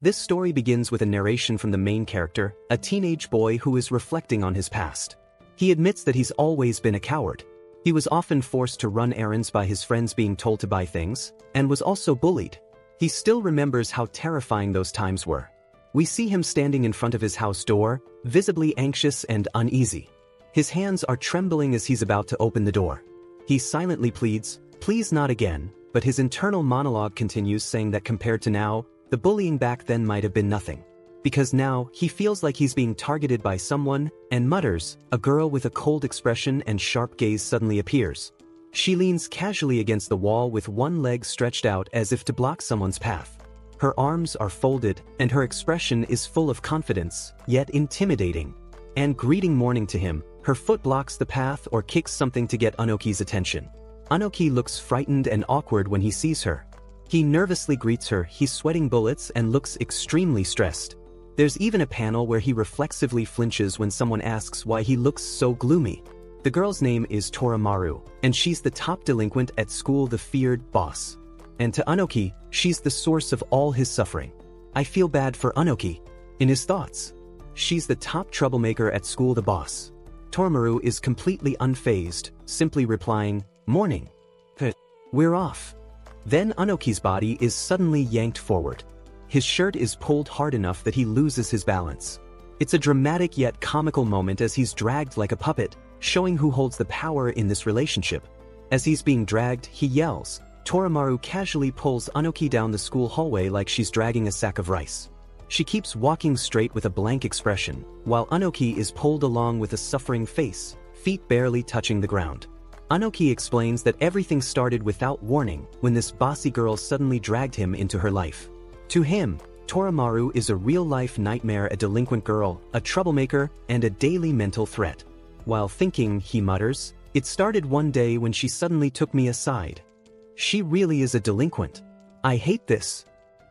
This story begins with a narration from the main character, a teenage boy who is reflecting on his past. He admits that he's always been a coward. He was often forced to run errands by his friends being told to buy things, and was also bullied. He still remembers how terrifying those times were. We see him standing in front of his house door, visibly anxious and uneasy. His hands are trembling as he's about to open the door. He silently pleads, "Please not again," but his internal monologue continues, saying that compared to now, the bullying back then might have been nothing. Because now, he feels like he's being targeted by someone, and mutters. A girl with a cold expression and sharp gaze suddenly appears. She leans casually against the wall with one leg stretched out as if to block someone's path. Her arms are folded, and her expression is full of confidence, yet intimidating. And greeting morning to him, her foot blocks the path or kicks something to get Anoki's attention. Anoki looks frightened and awkward when he sees her. He nervously greets her, he's sweating bullets and looks extremely stressed. There's even a panel where he reflexively flinches when someone asks why he looks so gloomy. The girl's name is Toramaru, and she's the top delinquent at school, the feared boss. And to Anoki, she's the source of all his suffering. I feel bad for Anoki. In his thoughts, she's the top troublemaker at school, the boss. Toramaru is completely unfazed, simply replying, "Morning. We're off." Then Anoki's body is suddenly yanked forward. His shirt is pulled hard enough that he loses his balance. It's a dramatic yet comical moment as he's dragged like a puppet, showing who holds the power in this relationship. As he's being dragged, he yells. Toramaru casually pulls Anoki down the school hallway like she's dragging a sack of rice. She keeps walking straight with a blank expression, while Anoki is pulled along with a suffering face, feet barely touching the ground. Anoki explains that everything started without warning when this bossy girl suddenly dragged him into her life. To him, Toramaru is a real-life nightmare, a delinquent girl, a troublemaker, and a daily mental threat. While thinking, he mutters, "It started one day when she suddenly took me aside. She really is a delinquent. I hate this."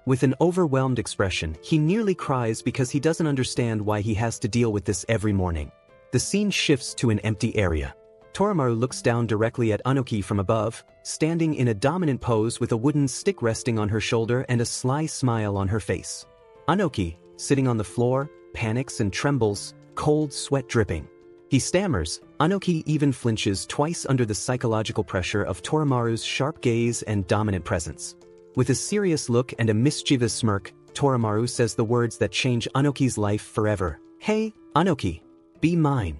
With an overwhelmed expression, he nearly cries because he doesn't understand why he has to deal with this every morning. The scene shifts to an empty area. Toramaru looks down directly at Anoki from above, standing in a dominant pose with a wooden stick resting on her shoulder and a sly smile on her face. Anoki, sitting on the floor, panics and trembles, cold sweat dripping. He stammers. Anoki even flinches twice under the psychological pressure of Toramaru's sharp gaze and dominant presence. With a serious look and a mischievous smirk, Toramaru says the words that change Anoki's life forever. "Hey, Anoki, be mine."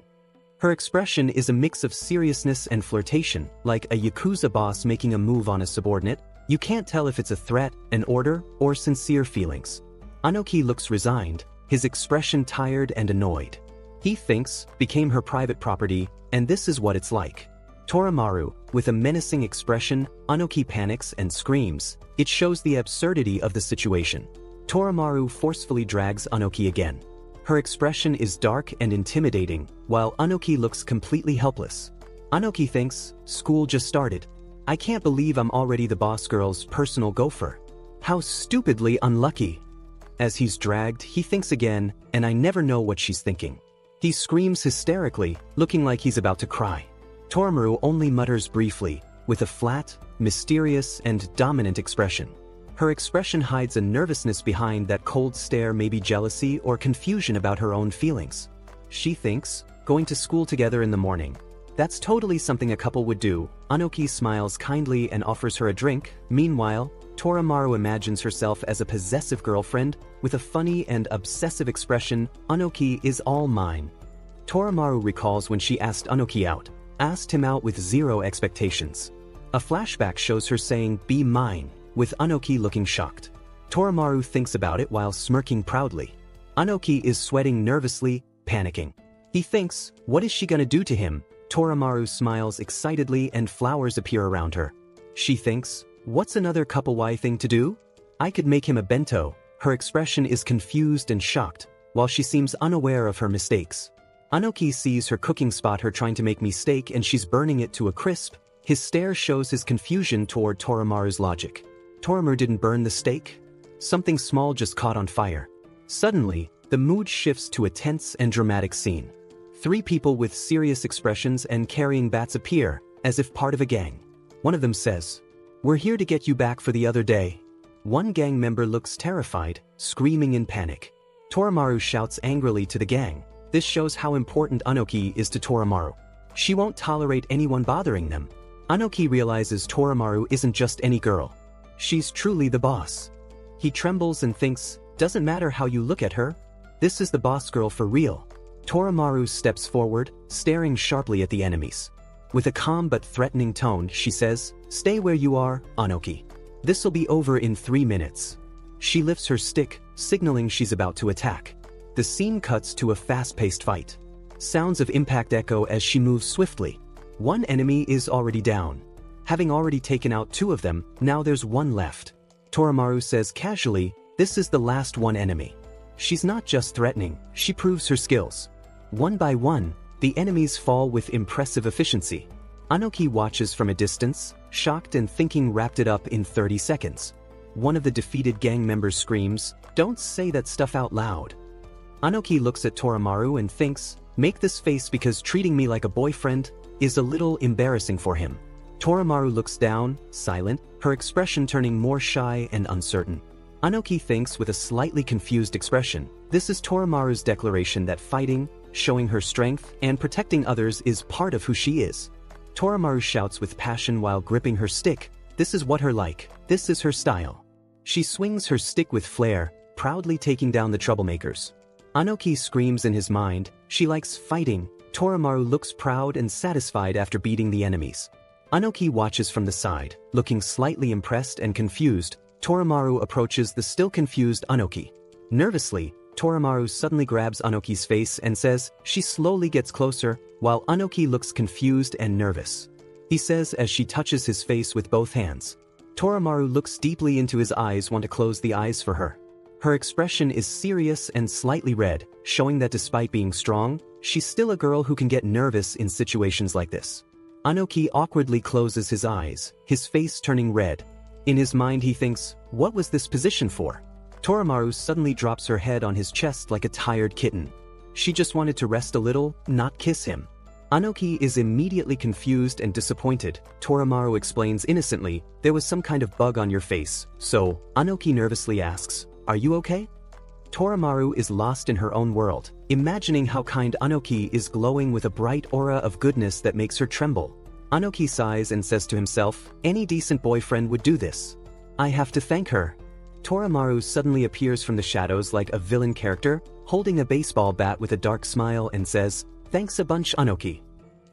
Her expression is a mix of seriousness and flirtation, like a Yakuza boss making a move on a subordinate. You can't tell if it's a threat, an order, or sincere feelings. Anoki looks resigned, his expression tired and annoyed. He thinks, became her private property, and this is what it's like. Toramaru, with a menacing expression, Anoki panics and screams. It shows the absurdity of the situation. Toramaru forcefully drags Anoki again. Her expression is dark and intimidating, while Anoki looks completely helpless. Anoki thinks, school just started. I can't believe I'm already the boss girl's personal gopher. How stupidly unlucky. As he's dragged, he thinks again, and I never know what she's thinking. He screams hysterically, looking like he's about to cry. Toramaru only mutters briefly, with a flat, mysterious, and dominant expression. Her expression hides a nervousness behind that cold stare, maybe jealousy or confusion about her own feelings. She thinks, going to school together in the morning. That's totally something a couple would do. Anoki smiles kindly and offers her a drink. Meanwhile, Toramaru imagines herself as a possessive girlfriend, with a funny and obsessive expression. Anoki is all mine. Toramaru recalls when she asked Anoki out, asked him out with zero expectations. A flashback shows her saying, "Be mine," with Anoki looking shocked. Toramaru thinks about it while smirking proudly. Anoki is sweating nervously, panicking. He thinks, what is she gonna do to him? Toramaru smiles excitedly and flowers appear around her. She thinks, what's another kawaii thing to do? I could make him a bento. Her expression is confused and shocked, while she seems unaware of her mistakes. Anoki sees her cooking spot her trying to make me steak and she's burning it to a crisp. His stare shows his confusion toward Toramaru's logic. Toramaru didn't burn the steak? Something small just caught on fire. Suddenly, the mood shifts to a tense and dramatic scene. 3 people with serious expressions and carrying bats appear, as if part of a gang. One of them says, "We're here to get you back for the other day." One gang member looks terrified, screaming in panic. Torimaru shouts angrily to the gang. This shows how important Anoki is to Torimaru. She won't tolerate anyone bothering them. Anoki realizes Torimaru isn't just any girl. She's truly the boss. He trembles and thinks, doesn't matter how you look at her. This is the boss girl for real. Torimaru steps forward, staring sharply at the enemies. With a calm but threatening tone, she says, "Stay where you are, Anoki. This'll be over in 3 minutes." She lifts her stick, signaling she's about to attack. The scene cuts to a fast-paced fight. Sounds of impact echo as she moves swiftly. One enemy is already down. Having already taken out 2 of them, now there's 1 left. Torimaru says casually, "This is the last one enemy." She's not just threatening, she proves her skills. One by one, the enemies fall with impressive efficiency. Anoki watches from a distance, shocked and thinking wrapped it up in 30 seconds. One of the defeated gang members screams, "Don't say that stuff out loud." Anoki looks at Torimaru and thinks, make this face because treating me like a boyfriend is a little embarrassing for him. Torimaru looks down, silent, her expression turning more shy and uncertain. Anoki thinks with a slightly confused expression, this is Torimaru's declaration that fighting, showing her strength, and protecting others is part of who she is. Torimaru shouts with passion while gripping her stick, this is what her like, this is her style. She swings her stick with flair, proudly taking down the troublemakers. Anoki screams in his mind, she likes fighting. Torimaru looks proud and satisfied after beating the enemies. Anoki watches from the side, looking slightly impressed and confused. Torimaru approaches the still confused Anoki. Nervously, Torimaru suddenly grabs Anoki's face and says, she slowly gets closer, while Anoki looks confused and nervous. He says as she touches his face with both hands. Torimaru looks deeply into his eyes, want to close the eyes for her. Her expression is serious and slightly red, showing that despite being strong, she's still a girl who can get nervous in situations like this. Anoki awkwardly closes his eyes, his face turning red. In his mind he thinks, what was this position for? Torimaru suddenly drops her head on his chest like a tired kitten. She just wanted to rest a little, not kiss him. Anoki is immediately confused and disappointed. Torimaru explains innocently, there was some kind of bug on your face, so, Anoki nervously asks, are you okay? Torimaru is lost in her own world, imagining how kind Anoki is, glowing with a bright aura of goodness that makes her tremble. Anoki sighs and says to himself, any decent boyfriend would do this. I have to thank her. Torimaru suddenly appears from the shadows like a villain character, holding a baseball bat with a dark smile and says, thanks a bunch, Anoki.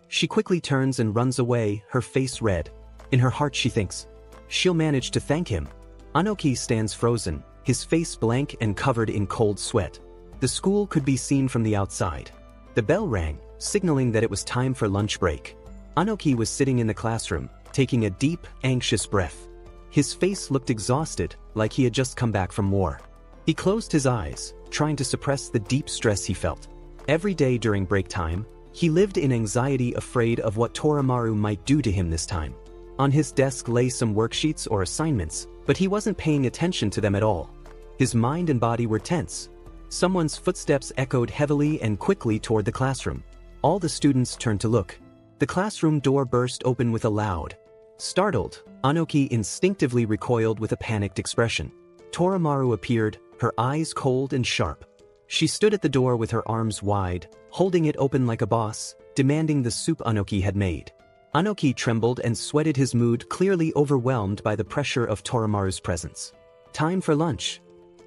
She quickly turns and runs away, her face red. In her heart she thinks, she'll manage to thank him. Anoki stands frozen, his face blank and covered in cold sweat. The school could be seen from the outside. The bell rang, signaling that it was time for lunch break. Anoki was sitting in the classroom, taking a deep, anxious breath. His face looked exhausted, like he had just come back from war. He closed his eyes, trying to suppress the deep stress he felt. Every day during break time, he lived in anxiety, afraid of what Torimaru might do to him this time. On his desk lay some worksheets or assignments, but he wasn't paying attention to them at all. His mind and body were tense. Someone's footsteps echoed heavily and quickly toward the classroom. All the students turned to look. The classroom door burst open with a loud. Startled, Anoki instinctively recoiled with a panicked expression. Torimaru appeared, her eyes cold and sharp. She stood at the door with her arms wide, holding it open like a boss, demanding the soup Anoki had made. Anoki trembled and sweated, his mood clearly overwhelmed by the pressure of Torimaru's presence. Time for lunch.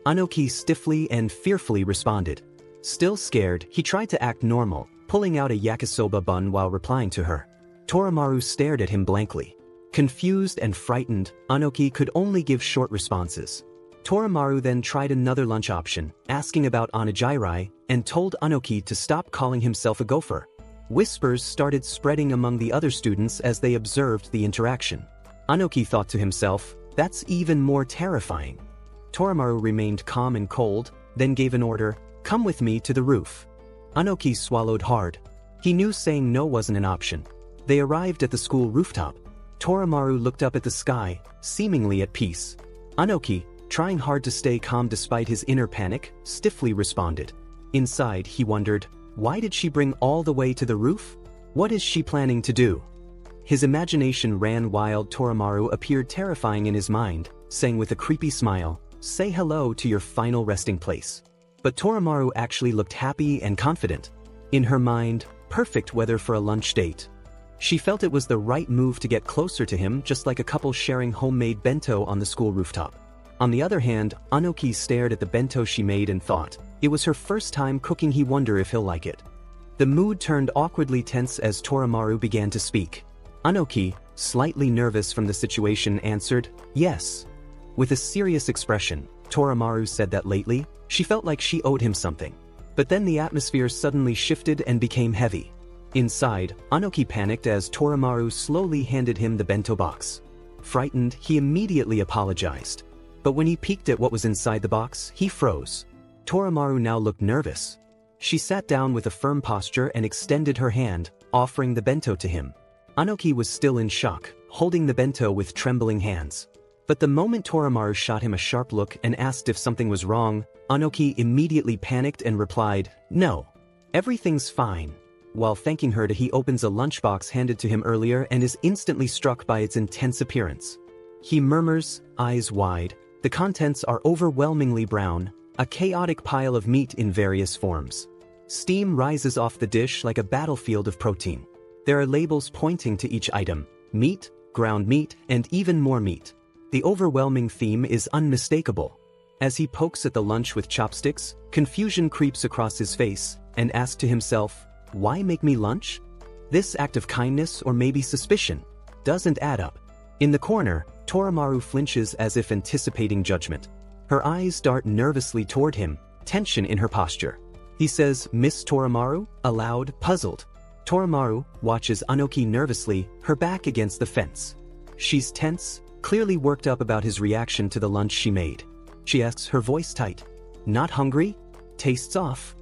Anoki stiffly and fearfully responded. Still scared, he tried to act normal, pulling out a yakisoba bun while replying to her. Torimaru stared at him blankly. Confused and frightened, Anoki could only give short responses. Torimaru then tried another lunch option, asking about onigiri, and told Anoki to stop calling himself a gopher. Whispers started spreading among the other students as they observed the interaction. Anoki thought to himself, that's even more terrifying. Torimaru remained calm and cold, then gave an order, come with me to the roof. Anoki swallowed hard. He knew saying no wasn't an option. They arrived at the school rooftop. Torimaru looked up at the sky, seemingly at peace. Anoki, trying hard to stay calm despite his inner panic, stiffly responded. Inside, he wondered, why did she bring all the way to the roof? What is she planning to do? His imagination ran wild. Torimaru appeared terrifying in his mind, saying with a creepy smile, "Say hello to your final resting place." But Toramaru actually looked happy and confident. In her mind, perfect weather for a lunch date. She felt it was the right move to get closer to him, just like a couple sharing homemade bento on the school rooftop. On the other hand, Anoki stared at the bento she made and thought, it was her first time cooking, he wonder if he'll like it. The mood turned awkwardly tense as Toramaru began to speak. Anoki, slightly nervous from the situation, answered, "Yes." With a serious expression, Toramaru said that lately, she felt like she owed him something. But then the atmosphere suddenly shifted and became heavy. Inside, Anoki panicked as Toramaru slowly handed him the bento box. Frightened, he immediately apologized. But when he peeked at what was inside the box, he froze. Toramaru now looked nervous. She sat down with a firm posture and extended her hand, offering the bento to him. Anoki was still in shock, holding the bento with trembling hands. But the moment Toramaru shot him a sharp look and asked if something was wrong, Anoki immediately panicked and replied, "No. Everything's fine." While thanking her, he opens a lunchbox handed to him earlier and is instantly struck by its intense appearance. He murmurs, eyes wide, the contents are overwhelmingly brown, a chaotic pile of meat in various forms. Steam rises off the dish like a battlefield of protein. There are labels pointing to each item: meat, ground meat, and even more meat. The overwhelming theme is unmistakable. As he pokes at the lunch with chopsticks, confusion creeps across his face, and asks to himself, why make me lunch? This act of kindness or maybe suspicion doesn't add up. In the corner, Toramaru flinches as if anticipating judgment. Her eyes dart nervously toward him, tension in her posture. He says, "Miss Toramaru?" aloud, puzzled. Toramaru watches Anoki nervously, her back against the fence. She's tense, clearly worked up about his reaction to the lunch she made. She asks, her voice tight, "Not hungry? Tastes off."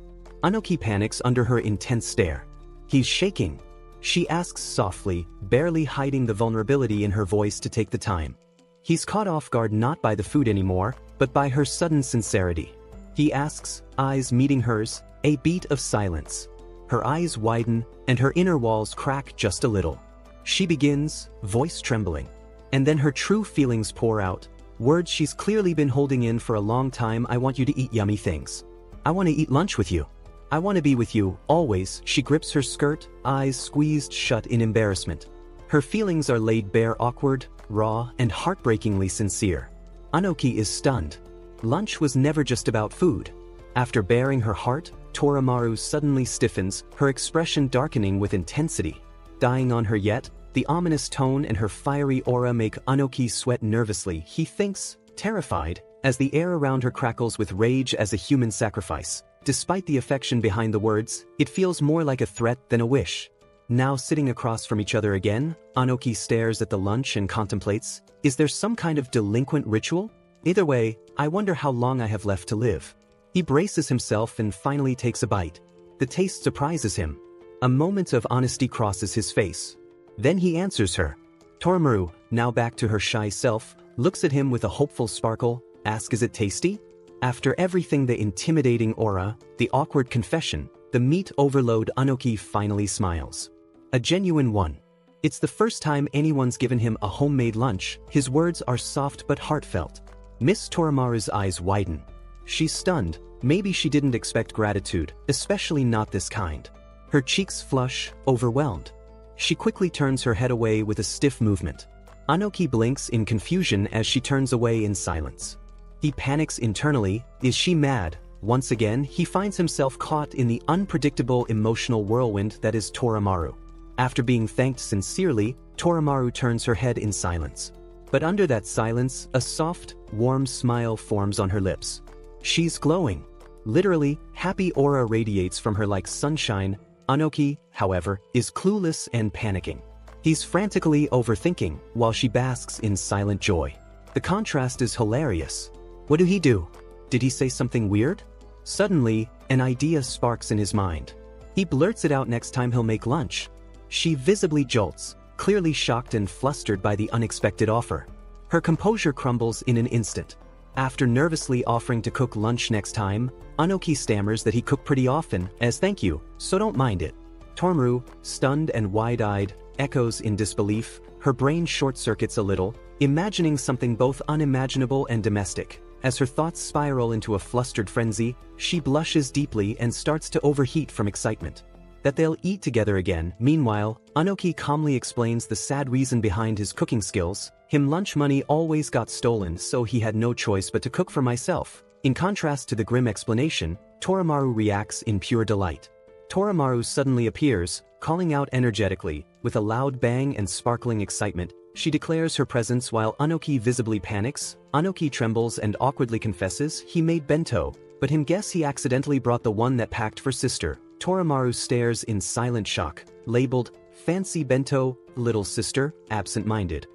Anoki panics under her intense stare. He's shaking. She asks softly, barely hiding the vulnerability in her voice to take the time. He's caught off guard not by the food anymore, but by her sudden sincerity. He asks, eyes meeting hers, a beat of silence. Her eyes widen, and her inner walls crack just a little. She begins, voice trembling. And then her true feelings pour out, words she's clearly been holding in for a long time. "I want you to eat yummy things. I want to eat lunch with you. I want to be with you, always." She grips her skirt, eyes squeezed shut in embarrassment. Her feelings are laid bare, awkward, raw, and heartbreakingly sincere. Anoki is stunned. Lunch was never just about food. After baring her heart, Toramaru suddenly stiffens, her expression darkening with intensity. Dying on her yet, the ominous tone and her fiery aura make Anoki sweat nervously. He thinks, terrified, as the air around her crackles with rage as a human sacrifice. Despite the affection behind the words, it feels more like a threat than a wish. Now sitting across from each other again, Anoki stares at the lunch and contemplates, is there some kind of delinquent ritual? Either way, I wonder how long I have left to live. He braces himself and finally takes a bite. The taste surprises him. A moment of honesty crosses his face. Then he answers her. Toramaru, now back to her shy self, looks at him with a hopeful sparkle, asks, is it tasty? After everything, the intimidating aura, the awkward confession, the meat overload, Anoki finally smiles. A genuine one. It's the first time anyone's given him a homemade lunch. His words are soft but heartfelt. Miss Toramaru's eyes widen. She's stunned. Maybe she didn't expect gratitude, especially not this kind. Her cheeks flush, overwhelmed. She quickly turns her head away with a stiff movement. Anoki blinks in confusion as she turns away in silence. He panics internally. Is she mad? Once again, he finds himself caught in the unpredictable emotional whirlwind that is Toramaru. After being thanked sincerely, Toramaru turns her head in silence. But under that silence, a soft, warm smile forms on her lips. She's glowing. Literally, happy aura radiates from her like sunshine. Anoki, however, is clueless and panicking. He's frantically overthinking, while she basks in silent joy. The contrast is hilarious. What do he do? Did he say something weird? Suddenly, an idea sparks in his mind. He blurts it out next time he'll make lunch. She visibly jolts, clearly shocked and flustered by the unexpected offer. Her composure crumbles in an instant. After nervously offering to cook lunch next time, Anoki stammers that he cooked pretty often, as thank you, so don't mind it. Toramaru, stunned and wide-eyed, echoes in disbelief, her brain short-circuits a little, imagining something both unimaginable and domestic. As her thoughts spiral into a flustered frenzy, she blushes deeply and starts to overheat from excitement. That they'll eat together again. Meanwhile, Anoki calmly explains the sad reason behind his cooking skills. Him lunch money always got stolen, so he had no choice but to cook for myself. In contrast to the grim explanation, Torimaru reacts in pure delight. Torimaru suddenly appears, calling out energetically. With a loud bang and sparkling excitement, she declares her presence while Anoki visibly panics. Anoki trembles and awkwardly confesses he made bento, but him guess he accidentally brought the one that packed for sister. Torimaru stares in silent shock, labeled, "Fancy bento, little sister, absent-minded."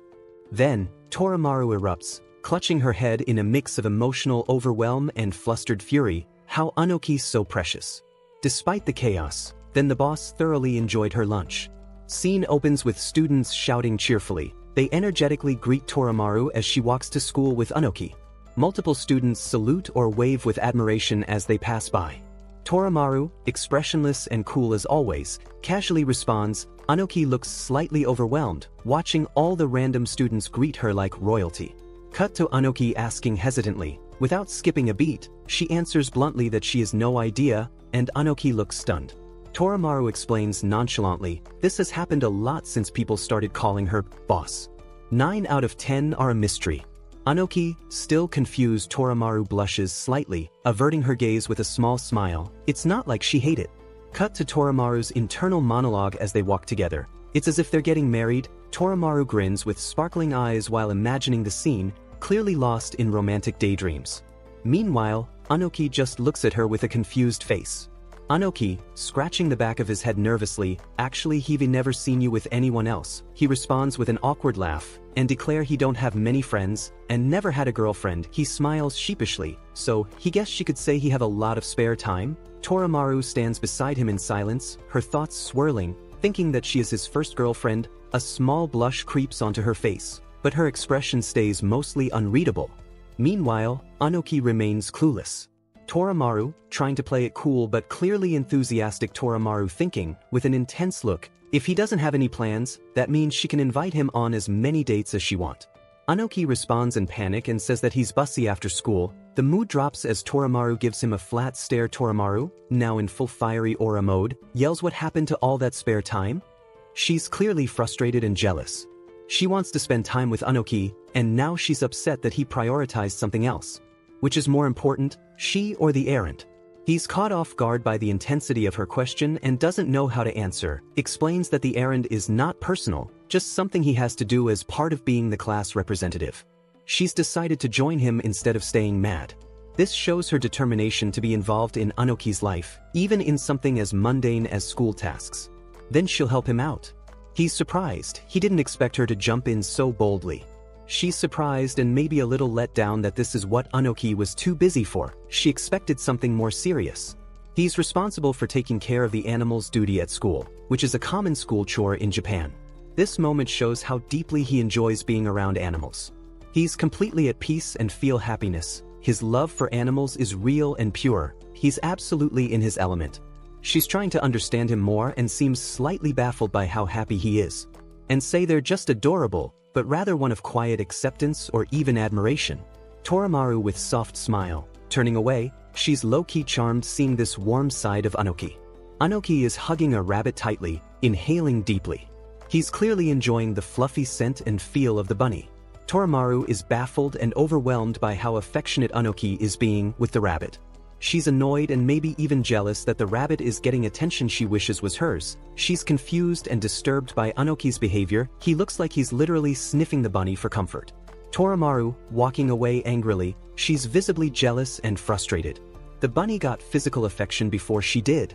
Then, Torimaru erupts, clutching her head in a mix of emotional overwhelm and flustered fury. How Anoki's so precious. Despite the chaos, then the boss thoroughly enjoyed her lunch. Scene opens with students shouting cheerfully. They energetically greet Torimaru as she walks to school with Anoki. Multiple students salute or wave with admiration as they pass by. Torimaru, expressionless and cool as always, casually responds. Anoki looks slightly overwhelmed, watching all the random students greet her like royalty. Cut to Anoki asking hesitantly. Without skipping a beat, she answers bluntly that she has no idea, and Anoki looks stunned. Torimaru explains nonchalantly, this has happened a lot since people started calling her boss. 9 out of 10 are a mystery. Anoki, still confused. Torimaru blushes slightly, averting her gaze with a small smile. It's not like she hated. Cut to Torimaru's internal monologue as they walk together. It's as if they're getting married. Torimaru grins with sparkling eyes while imagining the scene, clearly lost in romantic daydreams. Meanwhile, Anoki just looks at her with a confused face. Anoki, scratching the back of his head nervously, actually he've never seen you with anyone else. He responds with an awkward laugh, and declare he don't have many friends, and never had a girlfriend. He smiles sheepishly, so he guessed she could say he have a lot of spare time. Torimaru stands beside him in silence, her thoughts swirling, thinking that she is his first girlfriend. A small blush creeps onto her face, but her expression stays mostly unreadable. Meanwhile, Anoki remains clueless. Torimaru, trying to play it cool but clearly enthusiastic. Torimaru thinking, with an intense look, if he doesn't have any plans, that means she can invite him on as many dates as she wants. Anoki responds in panic and says that he's bussy after school. The mood drops as Torimaru gives him a flat stare. Torimaru, now in full fiery aura mode, yells what happened to all that spare time? She's clearly frustrated and jealous. She wants to spend time with Anoki, and now she's upset that he prioritized something else. Which is more important, she or the errand? He's caught off guard by the intensity of her question and doesn't know how to answer. Explains that the errand is not personal, just something he has to do as part of being the class representative. She's decided to join him instead of staying mad. This shows her determination to be involved in Anoki's life, even in something as mundane as school tasks. Then she'll help him out. He's surprised. He didn't expect her to jump in so boldly. She's surprised and maybe a little let down that this is what Anoki was too busy for. She expected something more serious. He's responsible for taking care of the animals' duty at school, which is a common school chore in Japan. This moment shows how deeply he enjoys being around animals. He's completely at peace and feel happiness. His love for animals is real and pure. He's absolutely in his element. She's trying to understand him more and seems slightly baffled by how happy he is. And say they're just adorable, but rather one of quiet acceptance or even admiration. Torimaru with soft smile. Turning away, she's low-key charmed seeing this warm side of Anoki. Anoki is hugging a rabbit tightly, inhaling deeply. He's clearly enjoying the fluffy scent and feel of the bunny. Torimaru is baffled and overwhelmed by how affectionate Anoki is being with the rabbit. She's annoyed and maybe even jealous that the rabbit is getting attention she wishes was hers. She's confused and disturbed by Anoki's behavior. He looks like he's literally sniffing the bunny for comfort. Torimaru, walking away angrily, she's visibly jealous and frustrated. The bunny got physical affection before she did.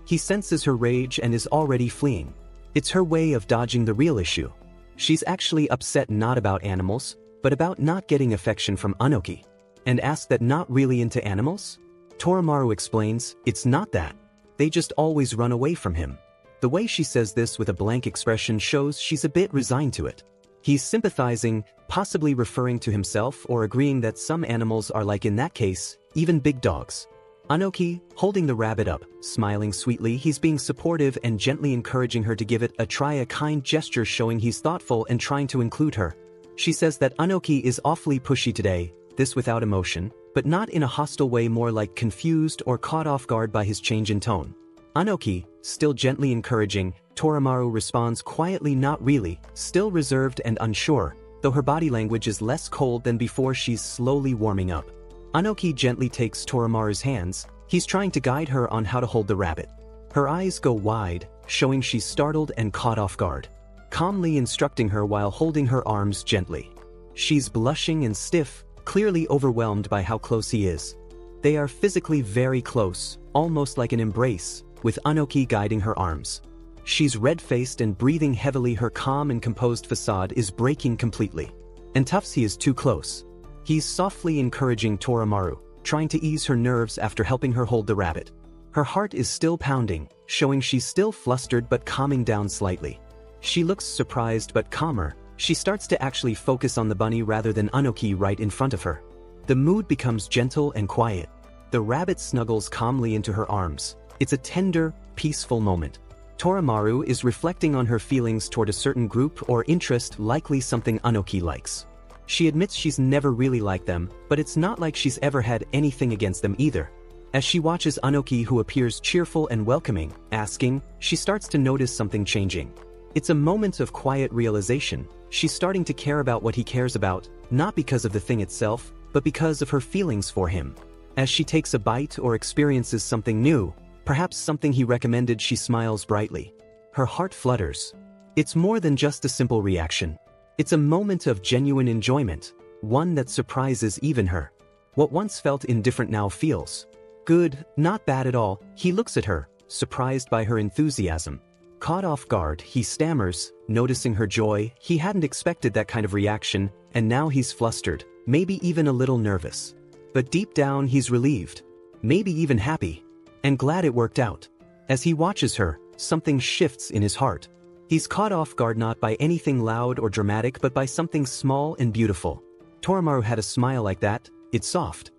He senses her rage and is already fleeing. It's her way of dodging the real issue. She's actually upset not about animals, but about not getting affection from Anoki. And asks that not really into animals? Torimaru explains, it's not that. They just always run away from him. The way she says this with a blank expression shows she's a bit resigned to it. He's sympathizing, possibly referring to himself or agreeing that some animals are like in that case, even big dogs. Anoki, holding the rabbit up, smiling sweetly, he's being supportive and gently encouraging her to give it a try, a kind gesture showing he's thoughtful and trying to include her. She says that Anoki is awfully pushy today, this without emotion, but not in a hostile way, more like confused or caught off guard by his change in tone. Anoki, still gently encouraging, Toramaru responds quietly, not really, still reserved and unsure, though her body language is less cold than before. She's slowly warming up. Anoki gently takes Toramaru's hands, he's trying to guide her on how to hold the rabbit. Her eyes go wide, showing she's startled and caught off guard. Calmly instructing her while holding her arms gently. She's blushing and stiff, clearly overwhelmed by how close he is. They are physically very close, almost like an embrace, with Anoki guiding her arms. She's red-faced and breathing heavily. Her calm and composed facade is breaking completely. And Tufts, he is too close. He's softly encouraging Toramaru, trying to ease her nerves after helping her hold the rabbit. Her heart is still pounding, showing she's still flustered but calming down slightly. She looks surprised but calmer. She starts to actually focus on the bunny rather than Anoki right in front of her. The mood becomes gentle and quiet. The rabbit snuggles calmly into her arms. It's a tender, peaceful moment. Toramaru is reflecting on her feelings toward a certain group or interest, likely something Anoki likes. She admits she's never really liked them, but it's not like she's ever had anything against them either. As she watches Anoki, who appears cheerful and welcoming, asking, she starts to notice something changing. It's a moment of quiet realization. She's starting to care about what he cares about, not because of the thing itself, but because of her feelings for him. As she takes a bite or experiences something new, perhaps something he recommended, she smiles brightly. Her heart flutters. It's more than just a simple reaction. It's a moment of genuine enjoyment, one that surprises even her. What once felt indifferent now feels good, not bad at all. He looks at her, surprised by her enthusiasm. Caught off guard, he stammers, noticing her joy. He hadn't expected that kind of reaction, and now he's flustered, maybe even a little nervous. But deep down he's relieved, maybe even happy, and glad it worked out. As he watches her, something shifts in his heart. He's caught off guard not by anything loud or dramatic, but by something small and beautiful. Toramaru had a smile like that. It's soft,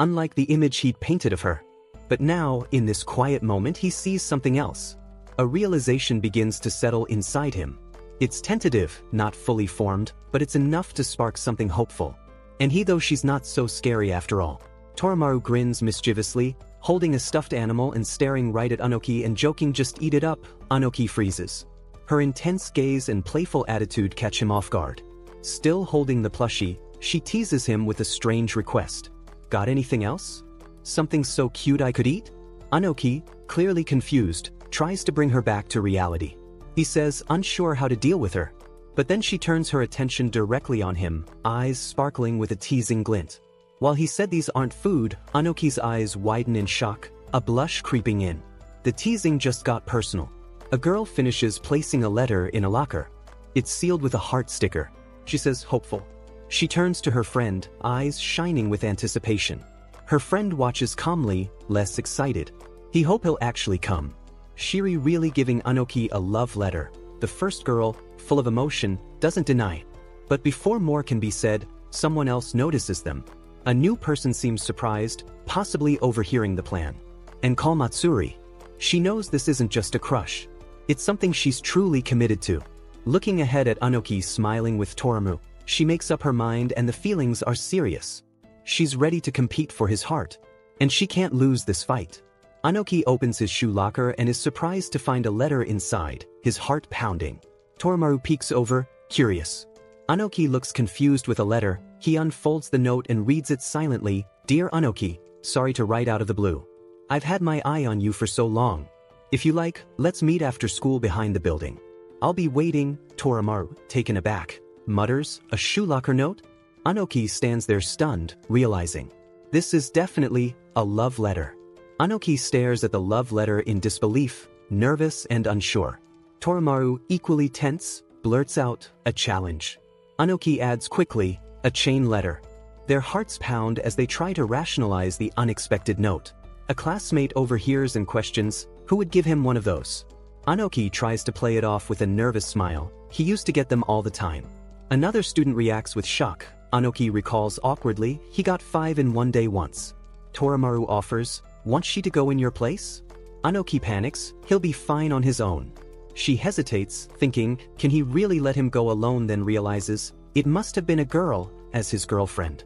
unlike the image he'd painted of her. But now, in this quiet moment, he sees something else. A realization begins to settle inside him. It's tentative, not fully formed, but it's enough to spark something hopeful. And though she's not so scary after all. Toramaru grins mischievously, holding a stuffed animal and staring right at Anoki and joking, "Just eat it up." Anoki freezes. Her intense gaze and playful attitude catch him off guard. Still holding the plushie, she teases him with a strange request. "Got anything else? Something so cute I could eat?" Anoki, clearly confused, tries to bring her back to reality. He says, unsure how to deal with her. But then she turns her attention directly on him, eyes sparkling with a teasing glint. While he said these aren't food, Anoki's eyes widen in shock, a blush creeping in. The teasing just got personal. A girl finishes placing a letter in a locker. It's sealed with a heart sticker. She says, "Hopeful." She turns to her friend, eyes shining with anticipation. Her friend watches calmly, less excited. He hopes he'll actually come. Shiri really giving Anoki a love letter. The first girl, full of emotion, doesn't deny. But before more can be said, someone else notices them. A new person seems surprised, possibly overhearing the plan. And call Matsuri. She knows this isn't just a crush. It's something she's truly committed to. Looking ahead at Anoki smiling with Toramaru, she makes up her mind and the feelings are serious. She's ready to compete for his heart. And she can't lose this fight. Anoki opens his shoe locker and is surprised to find a letter inside, his heart pounding. Toramaru peeks over, curious. Anoki looks confused with a letter. He unfolds the note and reads it silently. "Dear Anoki, sorry to write out of the blue. I've had my eye on you for so long. If you like, let's meet after school behind the building. I'll be waiting." Toramaru, taken aback, mutters, "A shoe locker note?" Anoki stands there stunned, realizing this is definitely a love letter. Anoki stares at the love letter in disbelief, nervous and unsure. Toramaru, equally tense, blurts out, "A challenge." Anoki adds quickly, "A chain letter." Their hearts pound as they try to rationalize the unexpected note. A classmate overhears and questions, who would give him one of those? Anoki tries to play it off with a nervous smile. He used to get them all the time. Another student reacts with shock. Anoki recalls awkwardly, he got 5 in one day once. Toramaru offers, wants she to go in your place? Anoki panics, he'll be fine on his own. She hesitates, thinking, can he really let him go alone, then realizes, it must have been a girl, as his girlfriend.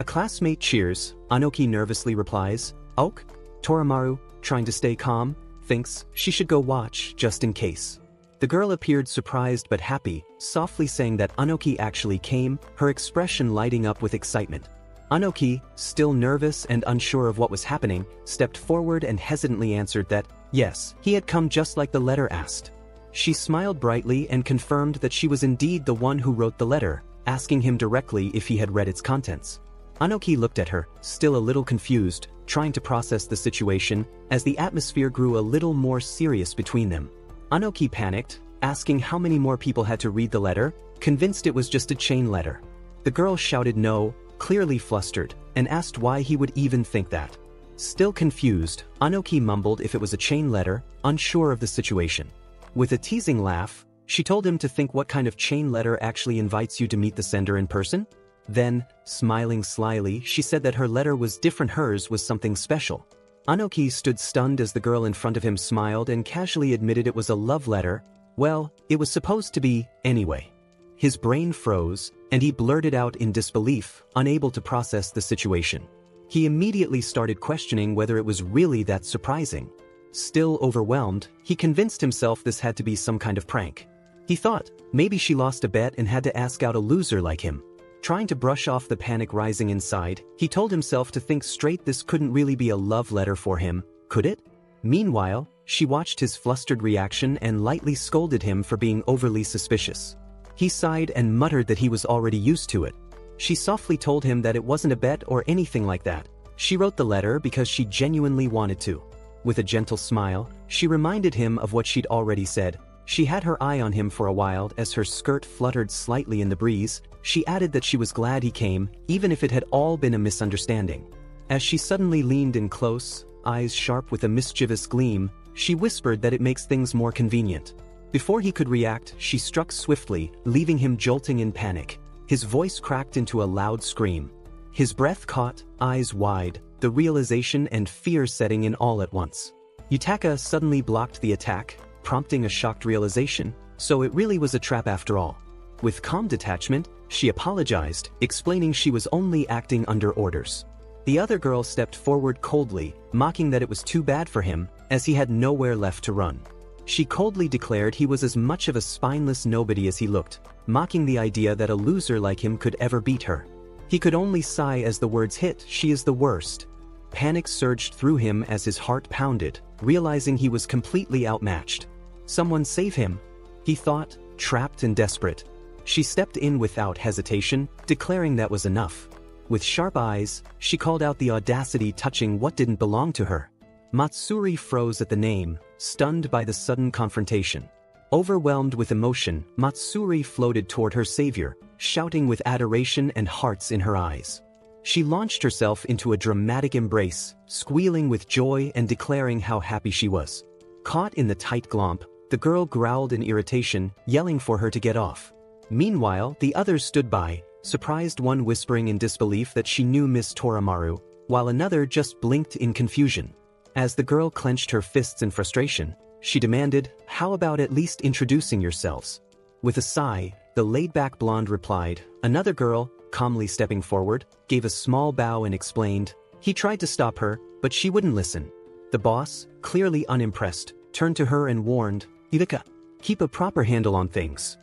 A classmate cheers, Anoki nervously replies, ok? Toramaru, trying to stay calm, thinks she should go watch, just in case. The girl appeared surprised but happy, softly saying that Anoki actually came, her expression lighting up with excitement. Anoki, still nervous and unsure of what was happening, stepped forward and hesitantly answered that, yes, he had come just like the letter asked. She smiled brightly and confirmed that she was indeed the one who wrote the letter, asking him directly if he had read its contents. Anoki looked at her, still a little confused, trying to process the situation, as the atmosphere grew a little more serious between them. Anoki panicked, asking how many more people had to read the letter, convinced it was just a chain letter. The girl shouted no, clearly flustered, and asked why he would even think that. Still confused, Anoki mumbled if it was a chain letter, unsure of the situation. With a teasing laugh, she told him to think what kind of chain letter actually invites you to meet the sender in person. Then, smiling slyly, she said that her letter was different, hers was something special. Anoki stood stunned as the girl in front of him smiled and casually admitted it was a love letter. Well, it was supposed to be, anyway. His brain froze, and he blurted out in disbelief, unable to process the situation. He immediately started questioning whether it was really that surprising. Still overwhelmed, he convinced himself this had to be some kind of prank. He thought, maybe she lost a bet and had to ask out a loser like him. Trying to brush off the panic rising inside, he told himself to think straight, this couldn't really be a love letter for him, could it? Meanwhile, she watched his flustered reaction and lightly scolded him for being overly suspicious. He sighed and muttered that he was already used to it. She softly told him that it wasn't a bet or anything like that. She wrote the letter because she genuinely wanted to. With a gentle smile, she reminded him of what she'd already said. She had her eye on him for a while as her skirt fluttered slightly in the breeze. She added that she was glad he came, even if it had all been a misunderstanding. As she suddenly leaned in close, eyes sharp with a mischievous gleam, she whispered that it makes things more convenient. Before he could react, she struck swiftly, leaving him jolting in panic. His voice cracked into a loud scream. His breath caught, eyes wide, the realization and fear setting in all at once. Yutaka suddenly blocked the attack, prompting a shocked realization, so it really was a trap after all. With calm detachment, she apologized, explaining she was only acting under orders. The other girl stepped forward coldly, mocking that it was too bad for him, as he had nowhere left to run. She coldly declared he was as much of a spineless nobody as he looked, mocking the idea that a loser like him could ever beat her. He could only sigh as the words hit, she is the worst. Panic surged through him as his heart pounded, realizing he was completely outmatched. Someone save him, he thought, trapped and desperate. She stepped in without hesitation, declaring that was enough. With sharp eyes, she called out the audacity touching what didn't belong to her. Matsuri froze at the name, stunned by the sudden confrontation. Overwhelmed with emotion, Matsuri floated toward her savior, shouting with adoration and hearts in her eyes. She launched herself into a dramatic embrace, squealing with joy and declaring how happy she was. Caught in the tight glomp, the girl growled in irritation, yelling for her to get off. Meanwhile, the others stood by, surprised, one whispering in disbelief that she knew Miss Toramaru, while another just blinked in confusion. As the girl clenched her fists in frustration, she demanded, how about at least introducing yourselves? With a sigh, the laid-back blonde replied. Another girl, calmly stepping forward, gave a small bow and explained. He tried to stop her, but she wouldn't listen. The boss, clearly unimpressed, turned to her and warned, Yurika, keep a proper handle on things.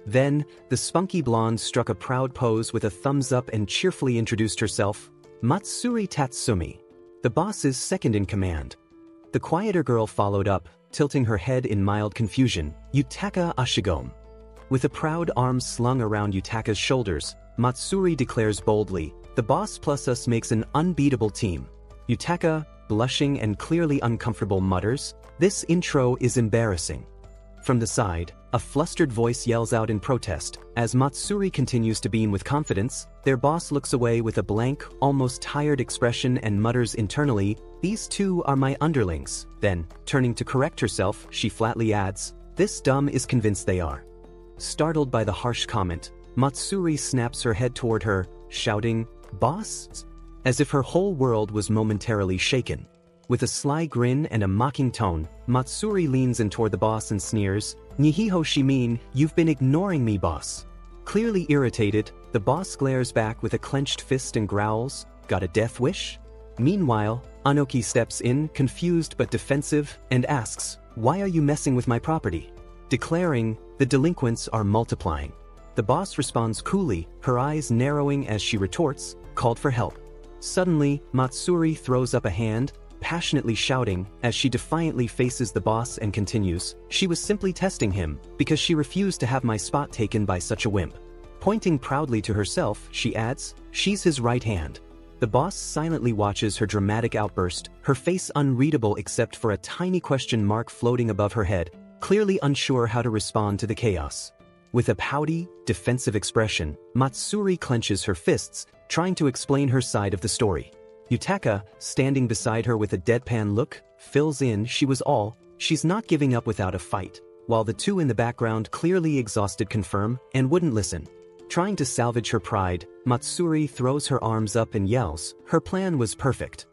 Then, the spunky blonde struck a proud pose with a thumbs up and cheerfully introduced herself, Matsuri Tatsumi, the boss's second in command. The quieter girl followed up, tilting her head in mild confusion, Yutaka Ashigome. With a proud arm slung around Yutaka's shoulders, Matsuri declares boldly, the boss plus us makes an unbeatable team. Yutaka, blushing and clearly uncomfortable, mutters, this intro is embarrassing. From the side, a flustered voice yells out in protest. As Matsuri continues to beam with confidence, their boss looks away with a blank, almost tired expression and mutters internally, these two are my underlings. Then, turning to correct herself, she flatly adds, this dumb is convinced they are. Startled by the harsh comment, Matsuri snaps her head toward her, shouting, boss? as if her whole world was momentarily shaken. With a sly grin and a mocking tone, Matsuri leans in toward the boss and sneers, "Nihiho shimin, you've been ignoring me, boss." Clearly irritated, the boss glares back with a clenched fist and growls, "Got a death wish?" Meanwhile, Anoki steps in, confused but defensive, and asks, "Why are you messing with my property?" Declaring, "The delinquents are multiplying." The boss responds coolly, her eyes narrowing as she retorts, "Called for help." Suddenly, Matsuri throws up a hand, passionately shouting, as she defiantly faces the boss and continues, "She was simply testing him, because she refused to have my spot taken by such a wimp." Pointing proudly to herself, she adds, "She's his right hand." The boss silently watches her dramatic outburst, her face unreadable except for a tiny question mark floating above her head, clearly unsure how to respond to the chaos. With a pouty, defensive expression, Matsuri clenches her fists, trying to explain her side of the story. Yutaka, standing beside her with a deadpan look, fills in she's not giving up without a fight, while the two in the background clearly exhausted confirm and wouldn't listen. Trying to salvage her pride, Matsuri throws her arms up and yells, her plan was perfect.